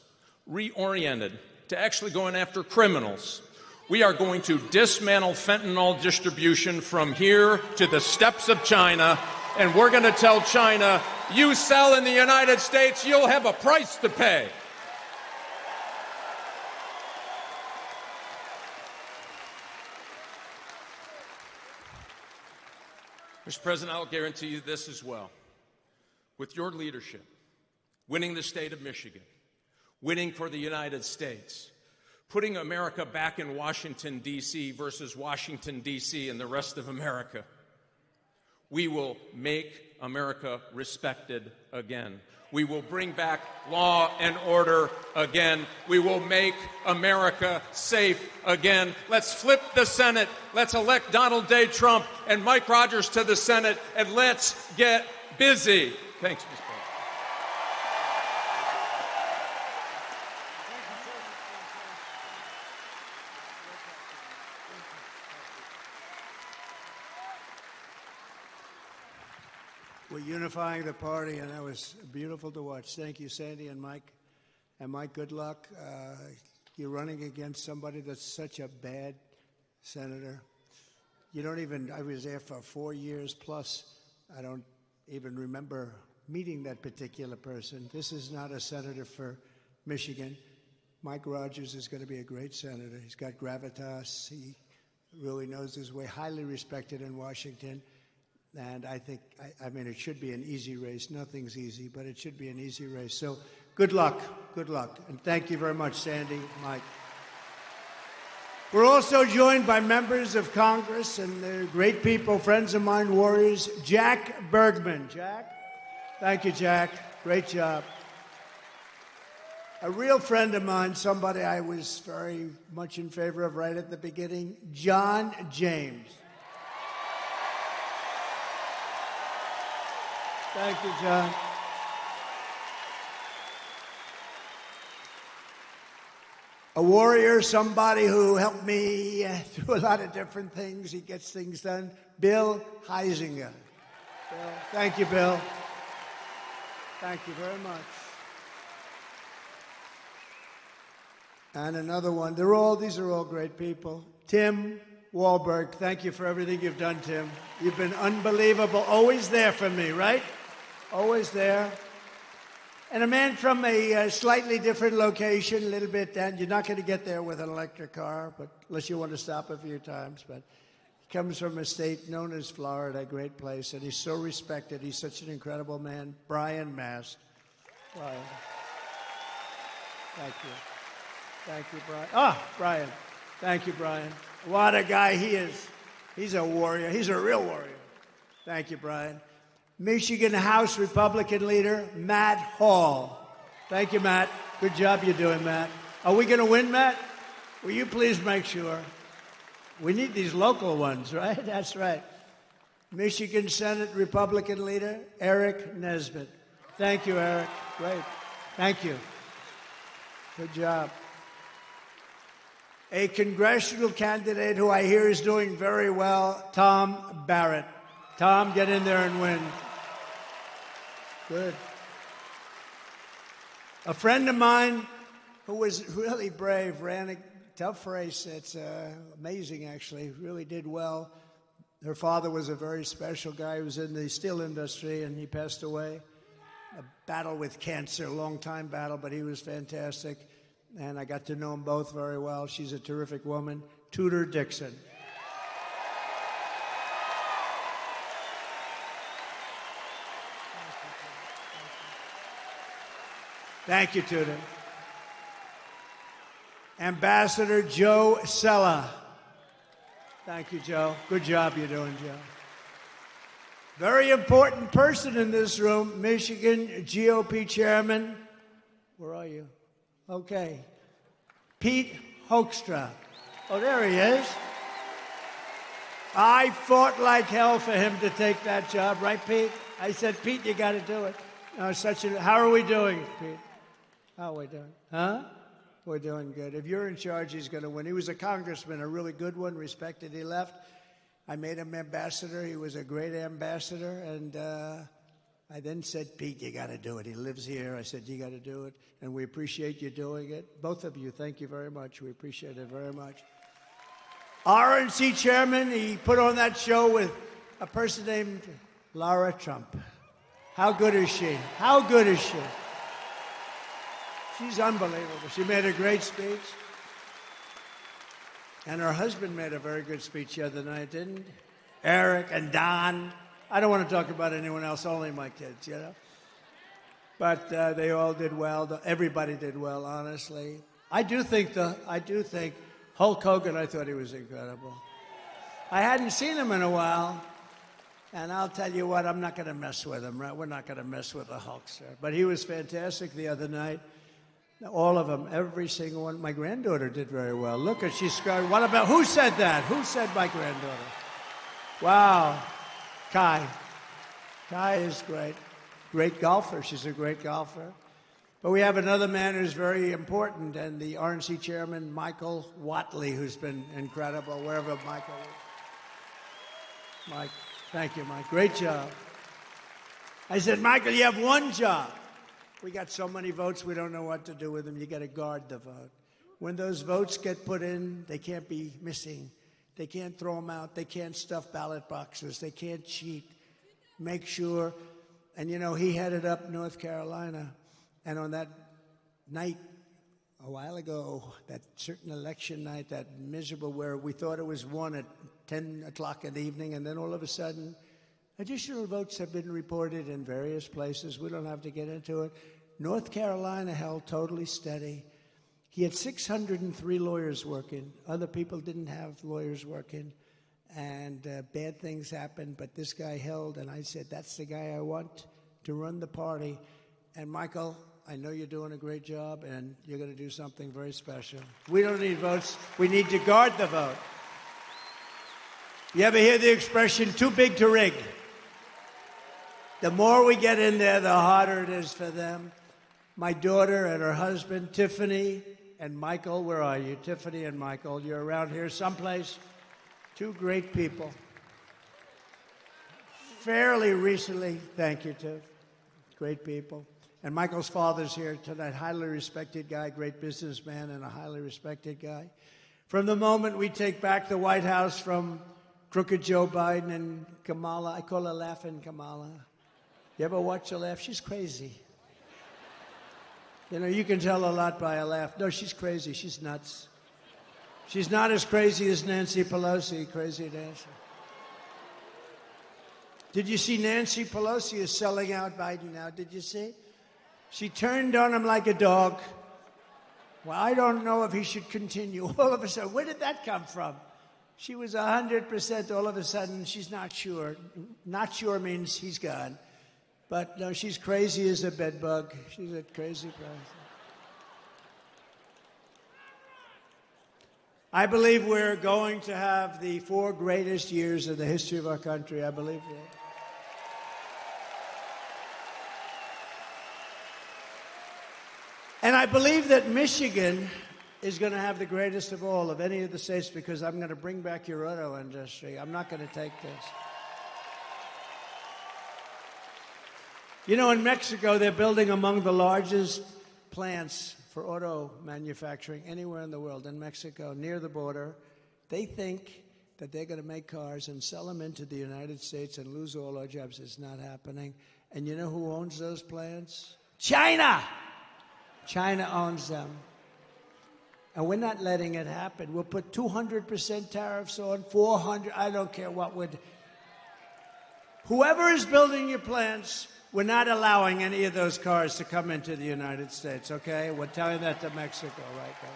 reoriented to actually going after criminals. We are going to dismantle fentanyl distribution from here to the steppes of China, and we're going to tell China, you sell in the United States, you'll have a price to pay. Mr. President, I'll guarantee you this as well. With your leadership, winning the state of Michigan, winning for the United States, putting America back in Washington, D.C. versus Washington, D.C. and the rest of America, we will make America respected again. We will bring back law and order again. We will make America safe again. Let's flip the Senate. Let's elect Donald J. Trump and Mike Rogers to the Senate, and let's get busy. Thanks, Mr. President. We're unifying the party, and that was beautiful to watch. Thank you, Sandy and Mike. And Mike, good luck. You're running against somebody that's such a bad senator. You don't even, I was there for 4 years plus. I don't even remember meeting that particular person. This is not a senator for Michigan. Mike Rogers is going to be a great senator. He's got gravitas. He really knows his way, highly respected in Washington. And I think, I mean, it should be an easy race. Nothing's easy, but it should be an easy race. So good luck. Good luck. And thank you very much, Sandy, Mike. We're also joined by members of Congress and they're great people, friends of mine, warriors. Jack Bergman. Jack? Thank you, Jack. Great job. A real friend of mine, somebody I was very much in favor of right at the beginning, John James. Thank you, John. A warrior, somebody who helped me through a lot of different things. He gets things done. Bill Heisinger. Bill, thank you, Bill. Thank you very much. And another one. These are all great people. Tim Wahlberg, thank you for everything you've done, Tim. You've been unbelievable. Always there for me, right? Always there. And a man from a slightly different location, a little bit down. You're not going to get there with an electric car, but unless you want to stop a few times. But he comes from a state known as Florida, a great place, and he's so respected. He's such an incredible man. Brian Mast. Brian. Thank you. Thank you, Brian. Brian. Thank you, Brian. What a guy he is. He's a warrior. He's a real warrior. Thank you, Brian. Michigan House Republican leader, Matt Hall. Thank you, Matt. Good job you're doing, Matt. Are we going to win, Matt? Will you please make sure? We need these local ones, right? That's right. Michigan Senate Republican leader, Eric Nesbitt. Thank you, Eric. Great. Thank you. Good job. A congressional candidate who I hear is doing very well, Tom Barrett. Tom, get in there and win. Good. A friend of mine who was really brave, ran a tough race. It's amazing, actually. Really did well. Her father was a very special guy who was in the steel industry, and he passed away. A battle with cancer, a long-time battle, but he was fantastic. And I got to know them both very well. She's a terrific woman. Tudor Dixon. Thank you, Tudor. Ambassador Joe Sella. Thank you, Joe. Good job you're doing, Joe. Very important person in this room, Michigan GOP chairman. Where are you? Okay. Pete Hoekstra. Oh, there he is. I fought like hell for him to take that job, right, Pete? I said, Pete, you got to do it. How are we doing, Pete? How are we doing? Huh? We're doing good. If you're in charge, he's going to win. He was a congressman, a really good one, respected. He left. I made him ambassador. He was a great ambassador. And I then said, Pete, you got to do it. He lives here. I said, you got to do it. And we appreciate you doing it. Both of you, thank you very much. We appreciate it very much. RNC chairman, he put on that show with a person named Lara Trump. How good is she? How good is she? She's unbelievable. She made a great speech. And her husband made a very good speech the other night, didn't he? Eric and Don. I don't want to talk about anyone else, only my kids, you know. But they all did well. Everybody did well, honestly. I do think Hulk Hogan, I thought he was incredible. I hadn't seen him in a while. And I'll tell you what, I'm not going to mess with him, right? We're not going to mess with the Hulkster. But he was fantastic the other night. All of them, every single one. My granddaughter did very well. Look at, she's scarred. What about, who said that? Who said my granddaughter? Wow. Kai. Kai is great. Great golfer. She's a great golfer. But we have another man who's very important, and the RNC chairman, Michael Whatley, who's been incredible, wherever Michael is. Mike, thank you, Mike. Great job. I said, Michael, you have one job. We got so many votes, we don't know what to do with them. You got to guard the vote. When those votes get put in, they can't be missing. They can't throw them out. They can't stuff ballot boxes. They can't cheat. Make sure. And, you know, he headed up North Carolina. And on that night, a while ago, that certain election night, that miserable where we thought it was won at 10 o'clock in the evening, and then all of a sudden, additional votes have been reported in various places. We don't have to get into it. North Carolina held totally steady. He had 603 lawyers working. Other people didn't have lawyers working. And bad things happened, but this guy held, and I said, that's the guy I want to run the party. And Michael, I know you're doing a great job, and you're going to do something very special. We don't need votes. We need to guard the vote. You ever hear the expression, too big to rig? The more we get in there, the harder it is for them. My daughter and her husband, Tiffany and Michael, where are you? Tiffany and Michael, you're around here someplace. Two great people. Fairly recently, thank you, Tiff. Great people. And Michael's father's here tonight, highly respected guy, great businessman, and a highly respected guy. From the moment we take back the White House from crooked Joe Biden and Kamala, I call her Laughing Kamala. You ever watch her laugh? She's crazy. You know, you can tell a lot by a laugh. No, she's crazy. She's nuts. She's not as crazy as Nancy Pelosi. Crazy Nancy. Did you see Nancy Pelosi is selling out Biden now? Did you see? She turned on him like a dog. Well, I don't know if he should continue. All of a sudden, where did that come from? She was 100%. All of a sudden, she's not sure. Not sure means he's gone. But no, she's crazy as a bedbug. She's a crazy person. I believe we're going to have the 4 greatest years in the history of our country. I believe that. And I believe that Michigan is going to have the greatest of all of any of the states because I'm going to bring back your auto industry. I'm not going to take this. You know, in Mexico, they're building among the largest plants for auto manufacturing anywhere in the world. In Mexico, near the border, they think that they're going to make cars and sell them into the United States and lose all our jobs. It's not happening. And you know who owns those plants? China! China owns them. And we're not letting it happen. We'll put 200% tariffs on, 400, I don't care what would. Whoever is building your plants, we're not allowing any of those cars to come into the United States, okay? We're telling that to Mexico right now.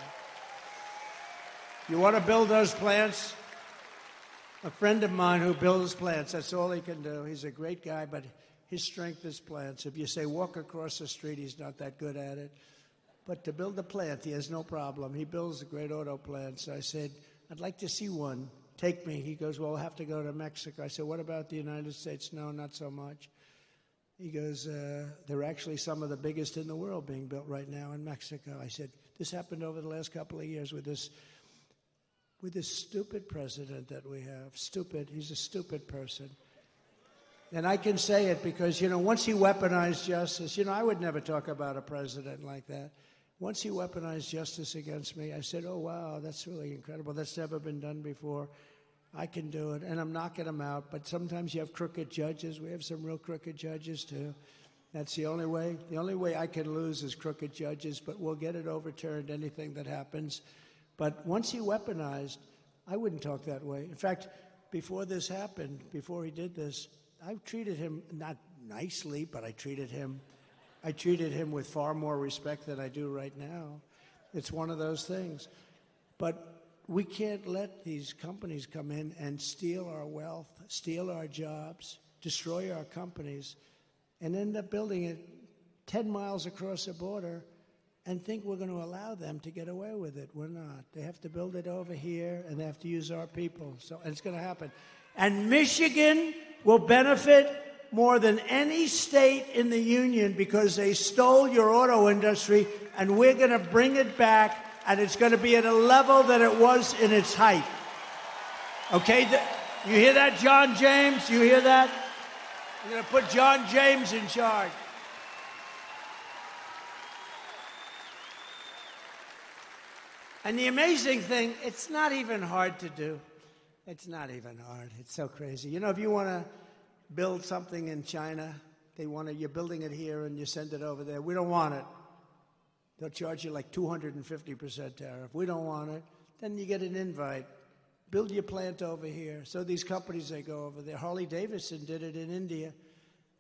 You want to build those plants? A friend of mine who builds plants, that's all he can do. He's a great guy, but his strength is plants. If you say walk across the street, he's not that good at it. But to build a plant, he has no problem. He builds great auto plants. So I said, I'd like to see one. Take me. He goes, well, we'll have to go to Mexico. I said, what about the United States? No, not so much. He goes, there are actually some of the biggest in the world being built right now in Mexico. I said, this happened over the last couple of years with this stupid president that we have. Stupid. He's a stupid person. And I can say it because, once he weaponized justice, I would never talk about a president like that. Once he weaponized justice against me, I said, oh, wow, that's really incredible. That's never been done before. I can do it. And I'm knocking him out. But sometimes you have crooked judges. We have some real crooked judges, too. That's the only way. The only way I can lose is crooked judges. But we'll get it overturned, anything that happens. But once he weaponized, I wouldn't talk that way. In fact, before this happened, before he did this, I treated him not nicely, but I treated him with far more respect than I do right now. It's one of those things. But we can't let these companies come in and steal our wealth, steal our jobs, destroy our companies, and end up building it 10 miles across the border and think we're going to allow them to get away with it. We're not. They have to build it over here, and they have to use our people. And it's going to happen. And Michigan will benefit more than any state in the union because they stole your auto industry, and we're going to bring it back, and it's going to be at a level that it was in its height. Okay? You hear that, John James? You hear that? We're going to put John James in charge. And the amazing thing, it's not even hard to do. It's not even hard. It's so crazy. If you want to build something in China, you're building it here and you send it over there. We don't want it. They'll charge you like 250% tariff. We don't want it. Then you get an invite. Build your plant over here. So these companies, they go over there. Harley-Davidson did it in India.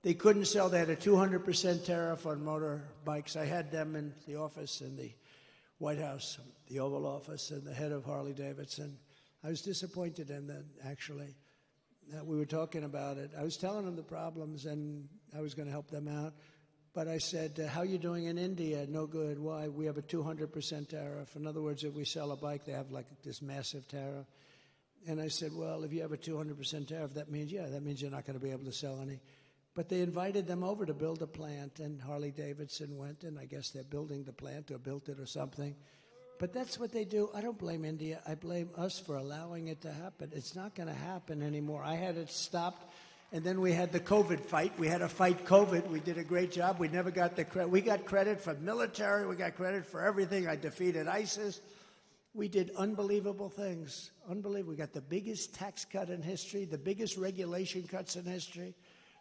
They couldn't sell. They had a 200% tariff on motorbikes. I had them in the office in the White House, the Oval Office, and the head of Harley-Davidson. I was disappointed in that, actually. We were talking about it. I was telling them the problems, and I was going to help them out. But I said, how are you doing in India? No good. Why? We have a 200% tariff. In other words, if we sell a bike, they have like this massive tariff. And I said, well, if you have a 200% tariff, that means you're not going to be able to sell any. But they invited them over to build a plant, and Harley-Davidson went, and I guess they're building the plant or built it or something. But that's what they do. I don't blame India. I blame us for allowing it to happen. It's not going to happen anymore. I had it stopped, and then we had the COVID fight. We had to fight COVID. We did a great job. We never got the credit. We got credit for military. We got credit for everything. I defeated ISIS. We did unbelievable things. Unbelievable. We got the biggest tax cut in history, the biggest regulation cuts in history.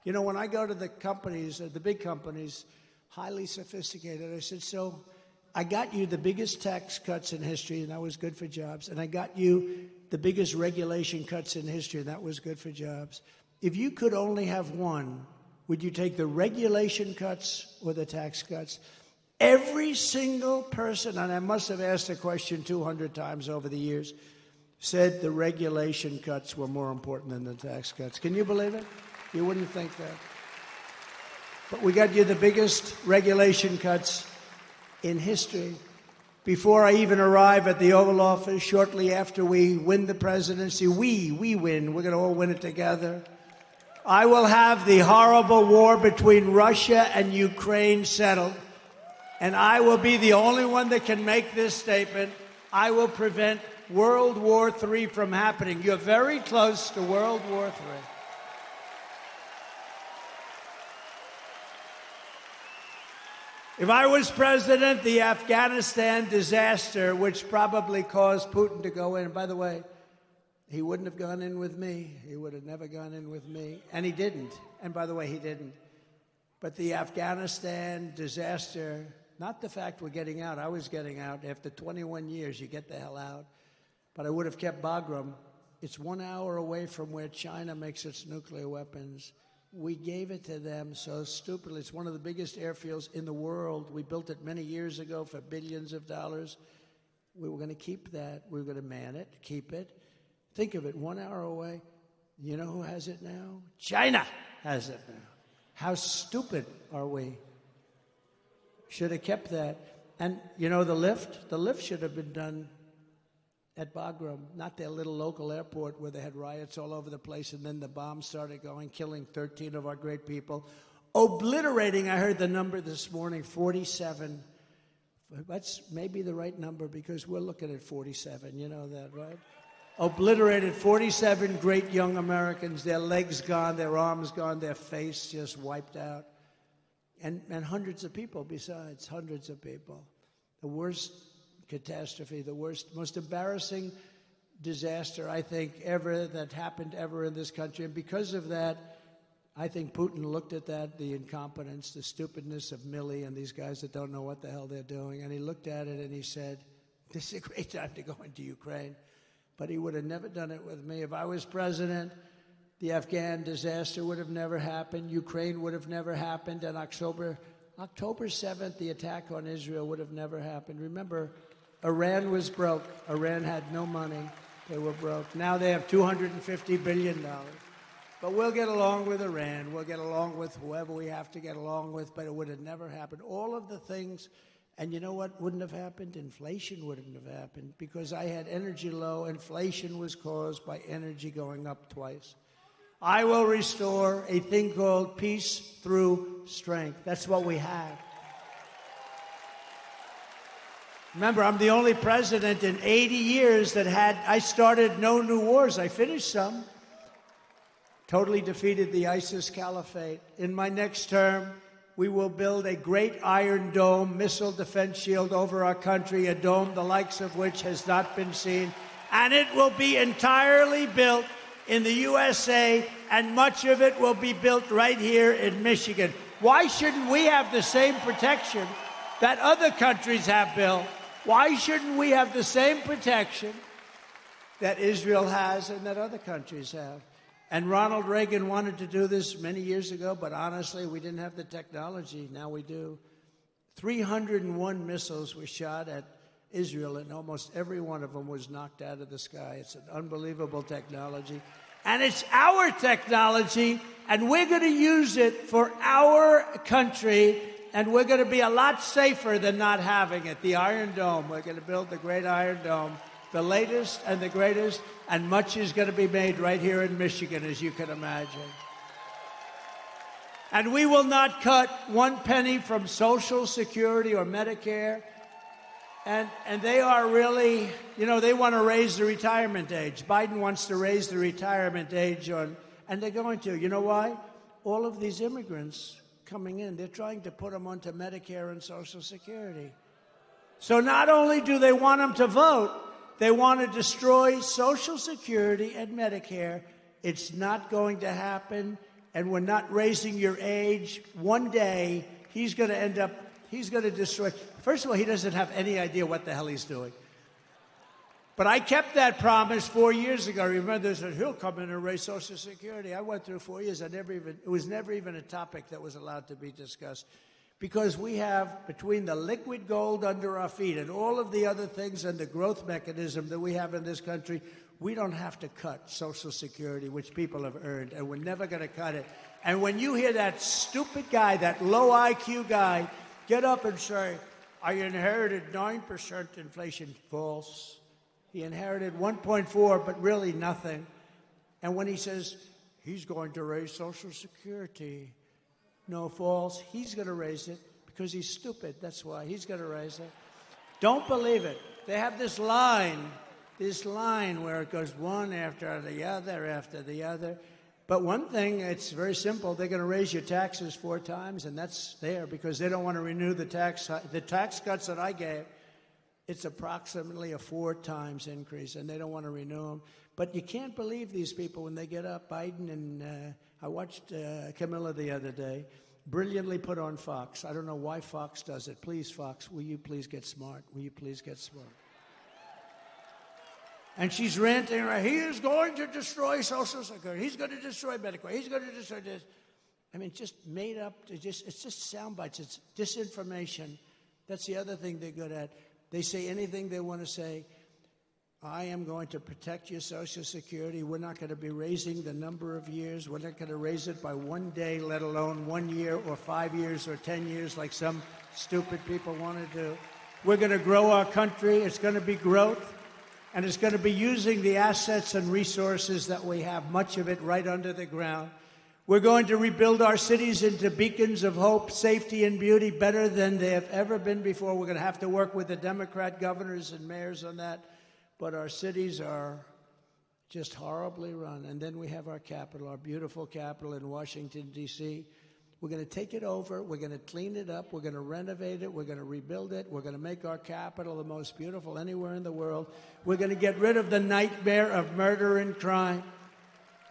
When I go to the companies, the big companies, highly sophisticated, I said, so I got you the biggest tax cuts in history, and that was good for jobs. And I got you the biggest regulation cuts in history, and that was good for jobs. If you could only have one, would you take the regulation cuts or the tax cuts? Every single person, and I must have asked the question 200 times over the years, said the regulation cuts were more important than the tax cuts. Can you believe it? You wouldn't think that. But we got you the biggest regulation cuts in history. Before I even arrive at the Oval Office, shortly after we win the presidency, we win. We're going to all win it together. I will have the horrible war between Russia and Ukraine settled. And I will be the only one that can make this statement. I will prevent World War III from happening. You're very close to World War III. If I was president, the Afghanistan disaster, which probably caused Putin to go in, and by the way, he wouldn't have gone in with me. He would have never gone in with me. And he didn't. And by the way, he didn't. But the Afghanistan disaster, not the fact we're getting out. I was getting out. After 21 years, you get the hell out. But I would have kept Bagram. It's 1 hour away from where China makes its nuclear weapons. We gave it to them so stupidly. It's one of the biggest airfields in the world. We built it many years ago for billions of dollars. We were going to keep that. We were going to man it, keep it. Think of it, 1 hour away. You know who has it now? China has it now. How stupid are we? Should have kept that. And you know the lift? The lift should have been done at Bagram, not their little local airport where they had riots all over the place, and then the bombs started going, killing 13 of our great people, obliterating, I heard the number this morning, 47. That's maybe the right number because we're looking at 47, you know that, right? Obliterated 47 great young Americans, their legs gone, their arms gone, their face just wiped out. And hundreds of people besides, hundreds of people. The worst catastrophe, the worst, most embarrassing disaster, I think, ever that happened ever in this country. And because of that, I think Putin looked at that, the incompetence, the stupidness of Milley and these guys that don't know what the hell they're doing. And he looked at it and he said, this is a great time to go into Ukraine. But he would have never done it with me. If I was president, the Afghan disaster would have never happened. Ukraine would have never happened. And October 7th, the attack on Israel would have never happened. Remember, Iran was broke. Iran had no money. They were broke. Now they have $250 billion. But we'll get along with Iran. We'll get along with whoever we have to get along with, but it would have never happened. All of the things, and you know what wouldn't have happened? Inflation wouldn't have happened because I had energy low. Inflation was caused by energy going up twice. I will restore a thing called peace through strength. That's what we have. Remember, I'm the only president in 80 years that I started no new wars. I finished some. Totally defeated the ISIS caliphate. In my next term, we will build a great Iron Dome missile defense shield over our country, a dome the likes of which has not been seen. And it will be entirely built in the USA, and much of it will be built right here in Michigan. Why shouldn't we have the same protection that other countries have built? Why shouldn't we have the same protection that Israel has and that other countries have? And Ronald Reagan wanted to do this many years ago, but honestly, we didn't have the technology. Now we do. 301 missiles were shot at Israel, and almost every one of them was knocked out of the sky. It's an unbelievable technology. And it's our technology, and we're going to use it for our country, and we're going to be a lot safer than not having it. The Iron Dome, we're going to build the great Iron Dome, the latest and the greatest, and much is going to be made right here in Michigan, as you can imagine. And we will not cut one penny from Social Security or Medicare. And they are really, you know, they want to raise the retirement age. Biden wants to raise the retirement age and they're going to. You know why? All of these immigrants coming in, they're trying to put them onto Medicare and Social Security. So not only do they want them to vote, they want to destroy Social Security and Medicare. It's not going to happen, and we're not raising your age. One day, he's going to destroy. First of all, he doesn't have any idea what the hell he's doing. But I kept that promise 4 years ago. Remember, they said, he'll come in and raise Social Security. I went through 4 years. It was never even a topic that was allowed to be discussed. Because we have, between the liquid gold under our feet and all of the other things and the growth mechanism that we have in this country, we don't have to cut Social Security, which people have earned, and we're never going to cut it. And when you hear that stupid guy, that low IQ guy, get up and say, I inherited 9% inflation. False. He inherited 1.4, but really nothing. And when he says, he's going to raise Social Security, no, false. He's going to raise it because he's stupid. That's why he's going to raise it. Don't believe it. They have this line where it goes one after the other. But one thing, it's very simple. They're going to raise your taxes 4 times, and that's there because they don't want to renew the tax cuts that I gave. It's approximately a 4 times increase, and they don't want to renew them. But you can't believe these people when they get up. Biden and I watched Camilla the other day, brilliantly put on Fox. I don't know why Fox does it. Please, Fox, will you please get smart? Will you please get smart? And she's ranting, he is going to destroy Social Security. He's going to destroy Medicare. He's going to destroy this. I mean, just made up. It's just sound bites. It's disinformation. That's the other thing they're good at. They say anything they want to say. I am going to protect your Social Security. We're not going to be raising the number of years. We're not going to raise it by 1 day, let alone 1 year or 5 years or 10 years like some stupid people want to do. We're going to grow our country. It's going to be growth. And it's going to be using the assets and resources that we have, much of it right under the ground. We're going to rebuild our cities into beacons of hope, safety, and beauty better than they have ever been before. We're going to have to work with the Democrat governors and mayors on that. But our cities are just horribly run. And then we have our capital, our beautiful capital in Washington, D.C. We're going to take it over. We're going to clean it up. We're going to renovate it. We're going to rebuild it. We're going to make our capital the most beautiful anywhere in the world. We're going to get rid of the nightmare of murder and crime.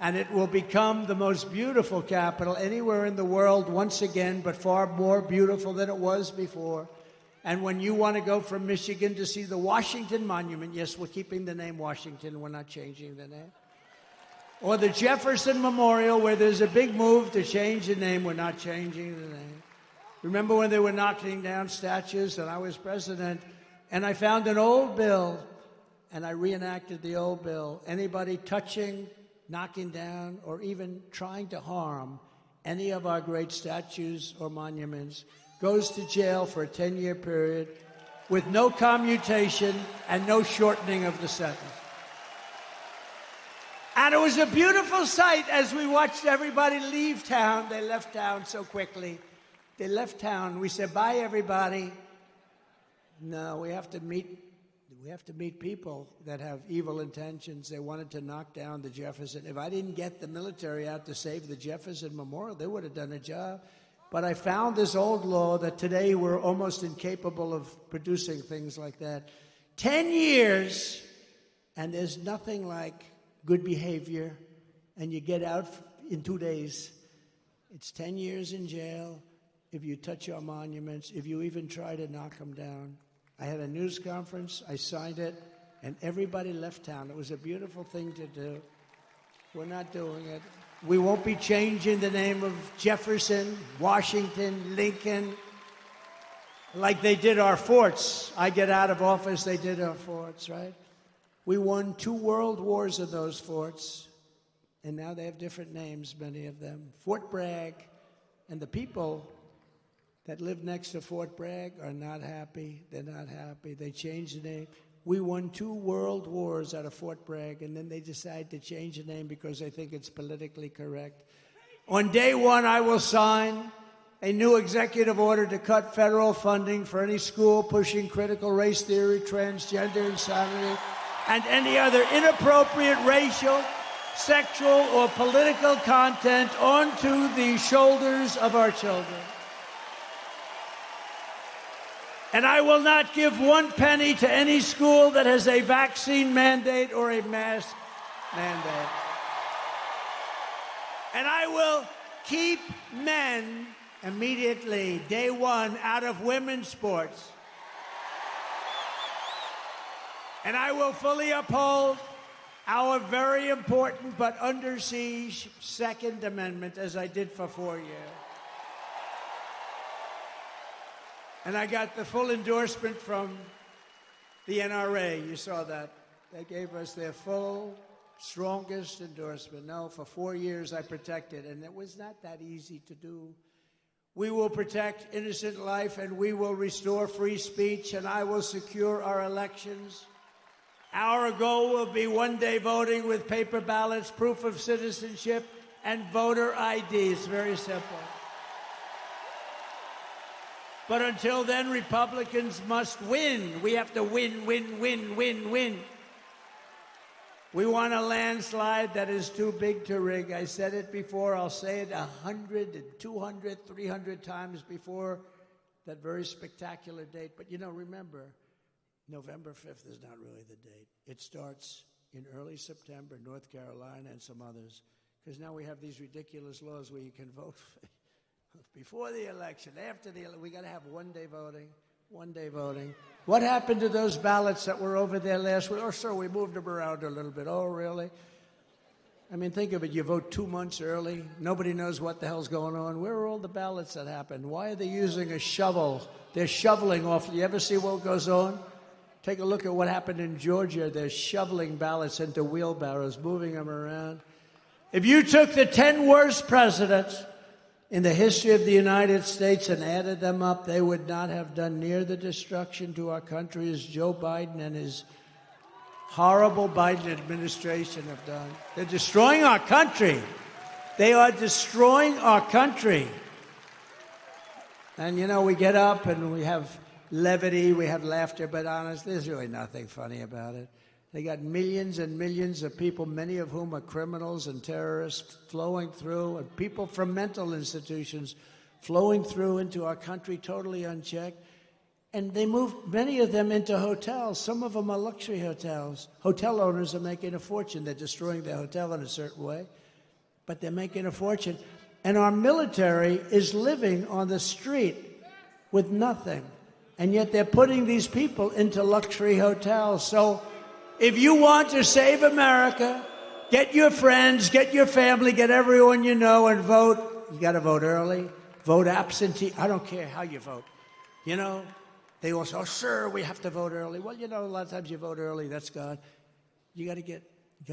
And it will become the most beautiful capital anywhere in the world once again, but far more beautiful than it was before. And when you want to go from Michigan to see the Washington Monument, yes, we're keeping the name Washington. We're not changing the name. Or the Jefferson Memorial, where there's a big move to change the name. We're not changing the name. Remember when they were knocking down statues and I was president, and I found an old bill, and I reenacted the old bill. Anybody touching, knocking down, or even trying to harm any of our great statues or monuments goes to jail for a 10-year period with no commutation and no shortening of the sentence. And it was a beautiful sight as we watched everybody leave town. They left town so quickly. They left town. We said, bye, everybody. No, we have to meet people that have evil intentions. They wanted to knock down the Jefferson. If I didn't get the military out to save the Jefferson Memorial, they would have done a job. But I found this old law that today we're almost incapable of producing things like that. 10 years, and there's nothing like good behavior, and you get out in 2 days. It's 10 years in jail if you touch our monuments, if you even try to knock them down. I had a news conference, I signed it, and everybody left town. It was a beautiful thing to do. We're not doing it. We won't be changing the name of Jefferson, Washington, Lincoln, like they did our forts. I get out of office, they did our forts, right? We won 2 world wars of those forts, and now they have different names, many of them. Fort Bragg, and the people that live next to Fort Bragg are not happy. They're not happy. They changed the name. We won 2 world wars out of Fort Bragg, and then they decide to change the name because they think it's politically correct. On day 1, I will sign a new executive order to cut federal funding for any school pushing critical race theory, transgender insanity, and any other inappropriate racial, sexual, or political content onto the shoulders of our children. And I will not give 1 penny to any school that has a vaccine mandate or a mask mandate. And I will keep men immediately, day 1, out of women's sports. And I will fully uphold our very important but under siege Second Amendment, as I did for 4 years. And I got the full endorsement from the NRA. You saw that. They gave us their full, strongest endorsement. No, for 4 years I protected, and it was not that easy to do. We will protect innocent life, and we will restore free speech, and I will secure our elections. Our goal will be 1-day voting with paper ballots, proof of citizenship, and voter ID. It's very simple. But until then, Republicans must win. We have to win, win, win, win, win. We want a landslide that is too big to rig. I said it before. I'll say it 100, 200, 300 times before that very spectacular date. But, remember, November 5th is not really the date. It starts in early September, North Carolina and some others, because now we have these ridiculous laws where you can vote before the election, after the election. We got to have 1-day voting, 1-day voting. What happened to those ballots that were over there last week? Oh, sir, we moved them around a little bit. Oh, really? I mean, think of it. You vote 2 months early. Nobody knows what the hell's going on. Where are all the ballots that happened? Why are they using a shovel? They're shoveling off. You ever see what goes on? Take a look at what happened in Georgia. They're shoveling ballots into wheelbarrows, moving them around. If you took the 10 worst presidents in the history of the United States and added them up, they would not have done near the destruction to our country as Joe Biden and his horrible Biden administration have done. They're destroying our country. They are destroying our country. And, you know, we get up and we have levity, we have laughter, but honestly, there's really nothing funny about it. They got millions and millions of people, many of whom are criminals and terrorists, flowing through, and people from mental institutions flowing through into our country totally unchecked. And they moved many of them into hotels. Some of them are luxury hotels. Hotel owners are making a fortune. They're destroying their hotel in a certain way, but they're making a fortune. And our military is living on the street with nothing. And yet they're putting these people into luxury hotels. So if you want to save America, get your friends, get your family, get everyone you know and vote. You got to vote early, vote absentee. I don't care how you vote. You know, they all say, oh, sir, we have to vote early. Well, you know, a lot of times you vote early, that's gone. You got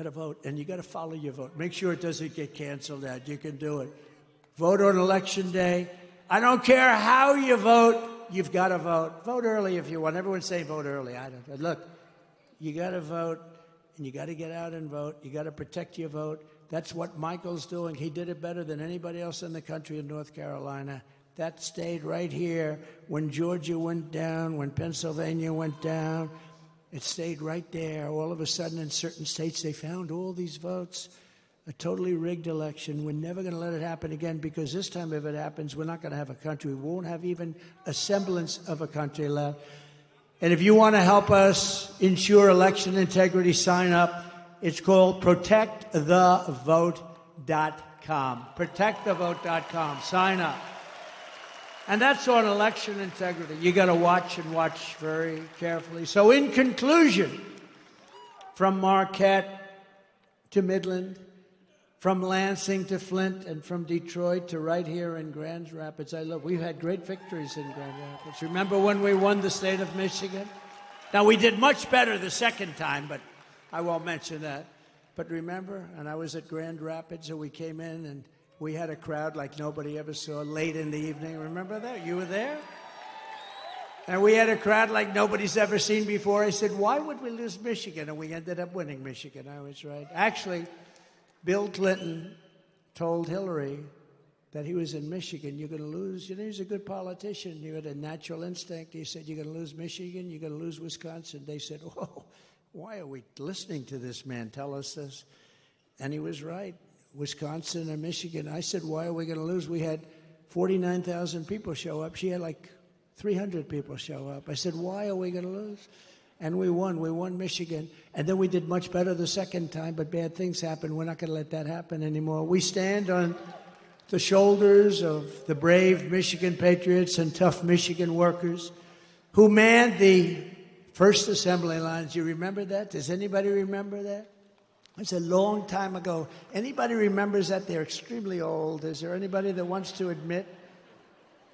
to vote, and you got to follow your vote. Make sure it doesn't get canceled out. You can do it. Vote on election day. I don't care how you vote. You've got to vote. Vote early if you want. Everyone's saying vote early. I don't. Look, you got to vote, and you got to get out and vote. You got to protect your vote. That's what Michael's doing. He did it better than anybody else in the country in North Carolina. That stayed right here when Georgia went down, when Pennsylvania went down. It stayed right there. All of a sudden, in certain states, they found all these votes. A totally rigged election. We're never going to let it happen again, because this time if it happens, we're not going to have a country. We won't have even a semblance of a country left. And if you want to help us ensure election integrity, sign up. It's called protectthevote.com. Protectthevote.com. Sign up. And that's on election integrity. You got to watch and watch very carefully. So in conclusion, from Marquette to Midland, from Lansing to Flint, and from Detroit to right here in Grand Rapids. We've had great victories in Grand Rapids. Remember when we won the state of Michigan? Now, we did much better the second time, but I won't mention that. But remember, and I was at Grand Rapids, and we came in, and we had a crowd like nobody ever saw late in the evening. Remember that? You were there? And we had a crowd like nobody's ever seen before. I said, why would we lose Michigan? And we ended up winning Michigan. I was right. Actually, Bill Clinton told Hillary that he was in Michigan. You're going to lose. You know, he's a good politician. He had a natural instinct. He said, you're going to lose Michigan. You're going to lose Wisconsin. They said, oh, why are we listening to this man tell us this? And he was right. Wisconsin and Michigan. I said, why are we going to lose? We had 49,000 people show up. She had like 300 people show up. I said, why are we going to lose? And we won. We won Michigan. And then we did much better the second time, but bad things happened. We're not going to let that happen anymore. We stand on the shoulders of the brave Michigan patriots and tough Michigan workers who manned the first assembly lines. You remember that? Does anybody remember that? It's a long time ago. Anybody remembers that? They're extremely old. Is there anybody that wants to admit?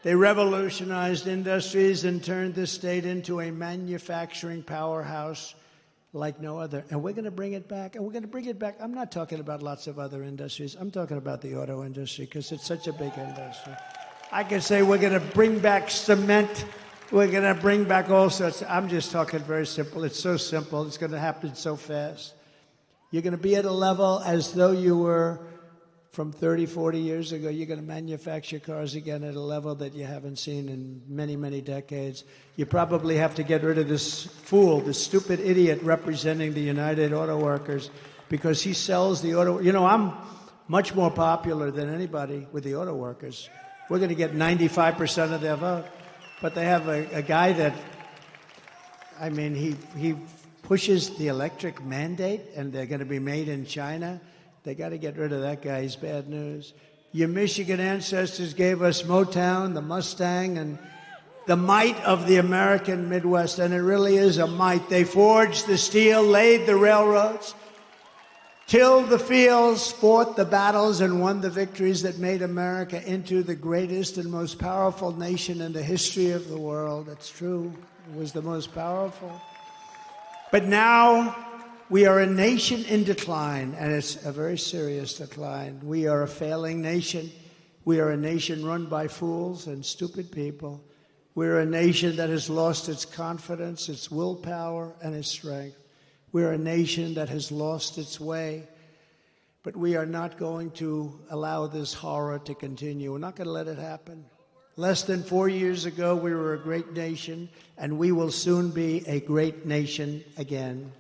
They revolutionized industries and turned this state into a manufacturing powerhouse like no other. And we're going to bring it back. And we're going to bring it back. I'm not talking about lots of other industries. I'm talking about the auto industry because it's such a big industry. I can say we're going to bring back cement. We're going to bring back all sorts. I'm just talking very simple. It's so simple. It's going to happen so fast. You're going to be at a level as though you were from 30, 40 years ago. You're going to manufacture cars again at a level that you haven't seen in many, many decades. You probably have to get rid of this fool, this stupid idiot representing the United Auto Workers, because he sells the auto. You know, I'm much more popular than anybody with the auto workers. We're going to get 95% of their vote. But they have a guy that, I mean, he pushes the electric mandate, and they're going to be made in China. They got to get rid of that guy. He's bad news. Your Michigan ancestors gave us Motown, the Mustang, and the might of the American Midwest. And it really is a might. They forged the steel, laid the railroads, tilled the fields, fought the battles, and won the victories that made America into the greatest and most powerful nation in the history of the world. That's true. It was the most powerful. But now we are a nation in decline, and it's a very serious decline. We are a failing nation. We are a nation run by fools and stupid people. We're a nation that has lost its confidence, its willpower, and its strength. We're a nation that has lost its way, but we are not going to allow this horror to continue. We're not going to let it happen. Less than 4 years ago, we were a great nation, and we will soon be a great nation again.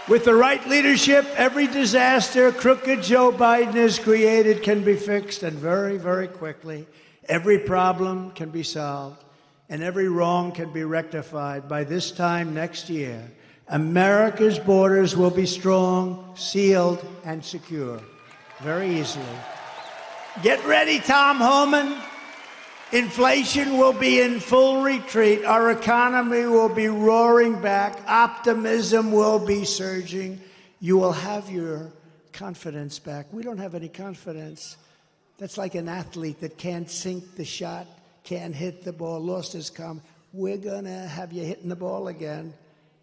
With the right leadership, every disaster crooked Joe Biden has created can be fixed, and very, very quickly. Every problem can be solved, and every wrong can be rectified. By this time next year, America's borders will be strong, sealed, and secure. Very easily. Get ready, Tom Homan. Inflation will be in full retreat. Our economy will be roaring back. Optimism will be surging. You will have your confidence back. We don't have any confidence. That's like an athlete that can't sink the shot, can't hit the ball, lost his calm. We're going to have you hitting the ball again.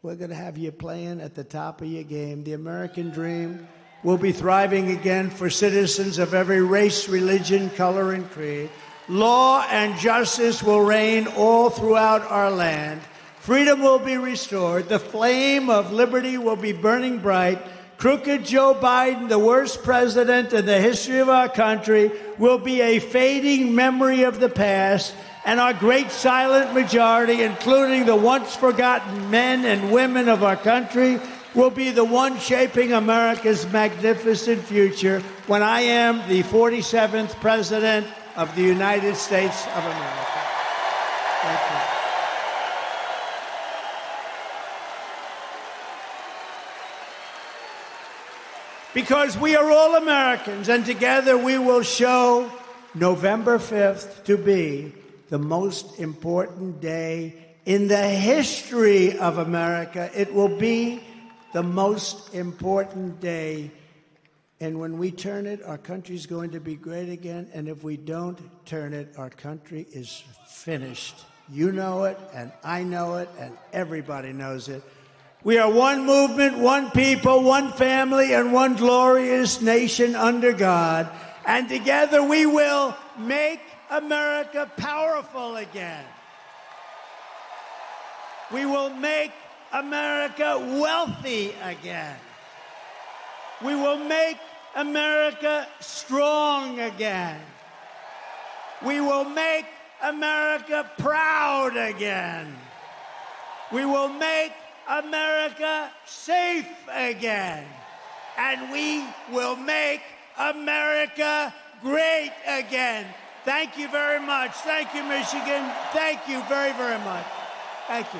We're going to have you playing at the top of your game. The American dream will be thriving again for citizens of every race, religion, color, and creed. Law and justice will reign all throughout our land. Freedom will be restored. The flame of liberty will be burning bright. Crooked Joe Biden, the worst president in the history of our country, will be a fading memory of the past, and our great silent majority, including the once forgotten men and women of our country, will be the one shaping America's magnificent future when I am the 47th president of the United States of America. Thank you. Because we are all Americans, and together we will show November 5th to be the most important day in the history of America. It will be the most important day. And when we turn it, our country's going to be great again. And if we don't turn it, our country is finished. You know it, and I know it, and everybody knows it. We are one movement, one people, one family, and one glorious nation under God. And together we will make America powerful again. We will make America wealthy again. We will make America strong again. We will make America proud again. We will make America safe again. And we will make America great again. Thank you very much. Thank you, Michigan. Thank you very, very much. Thank you.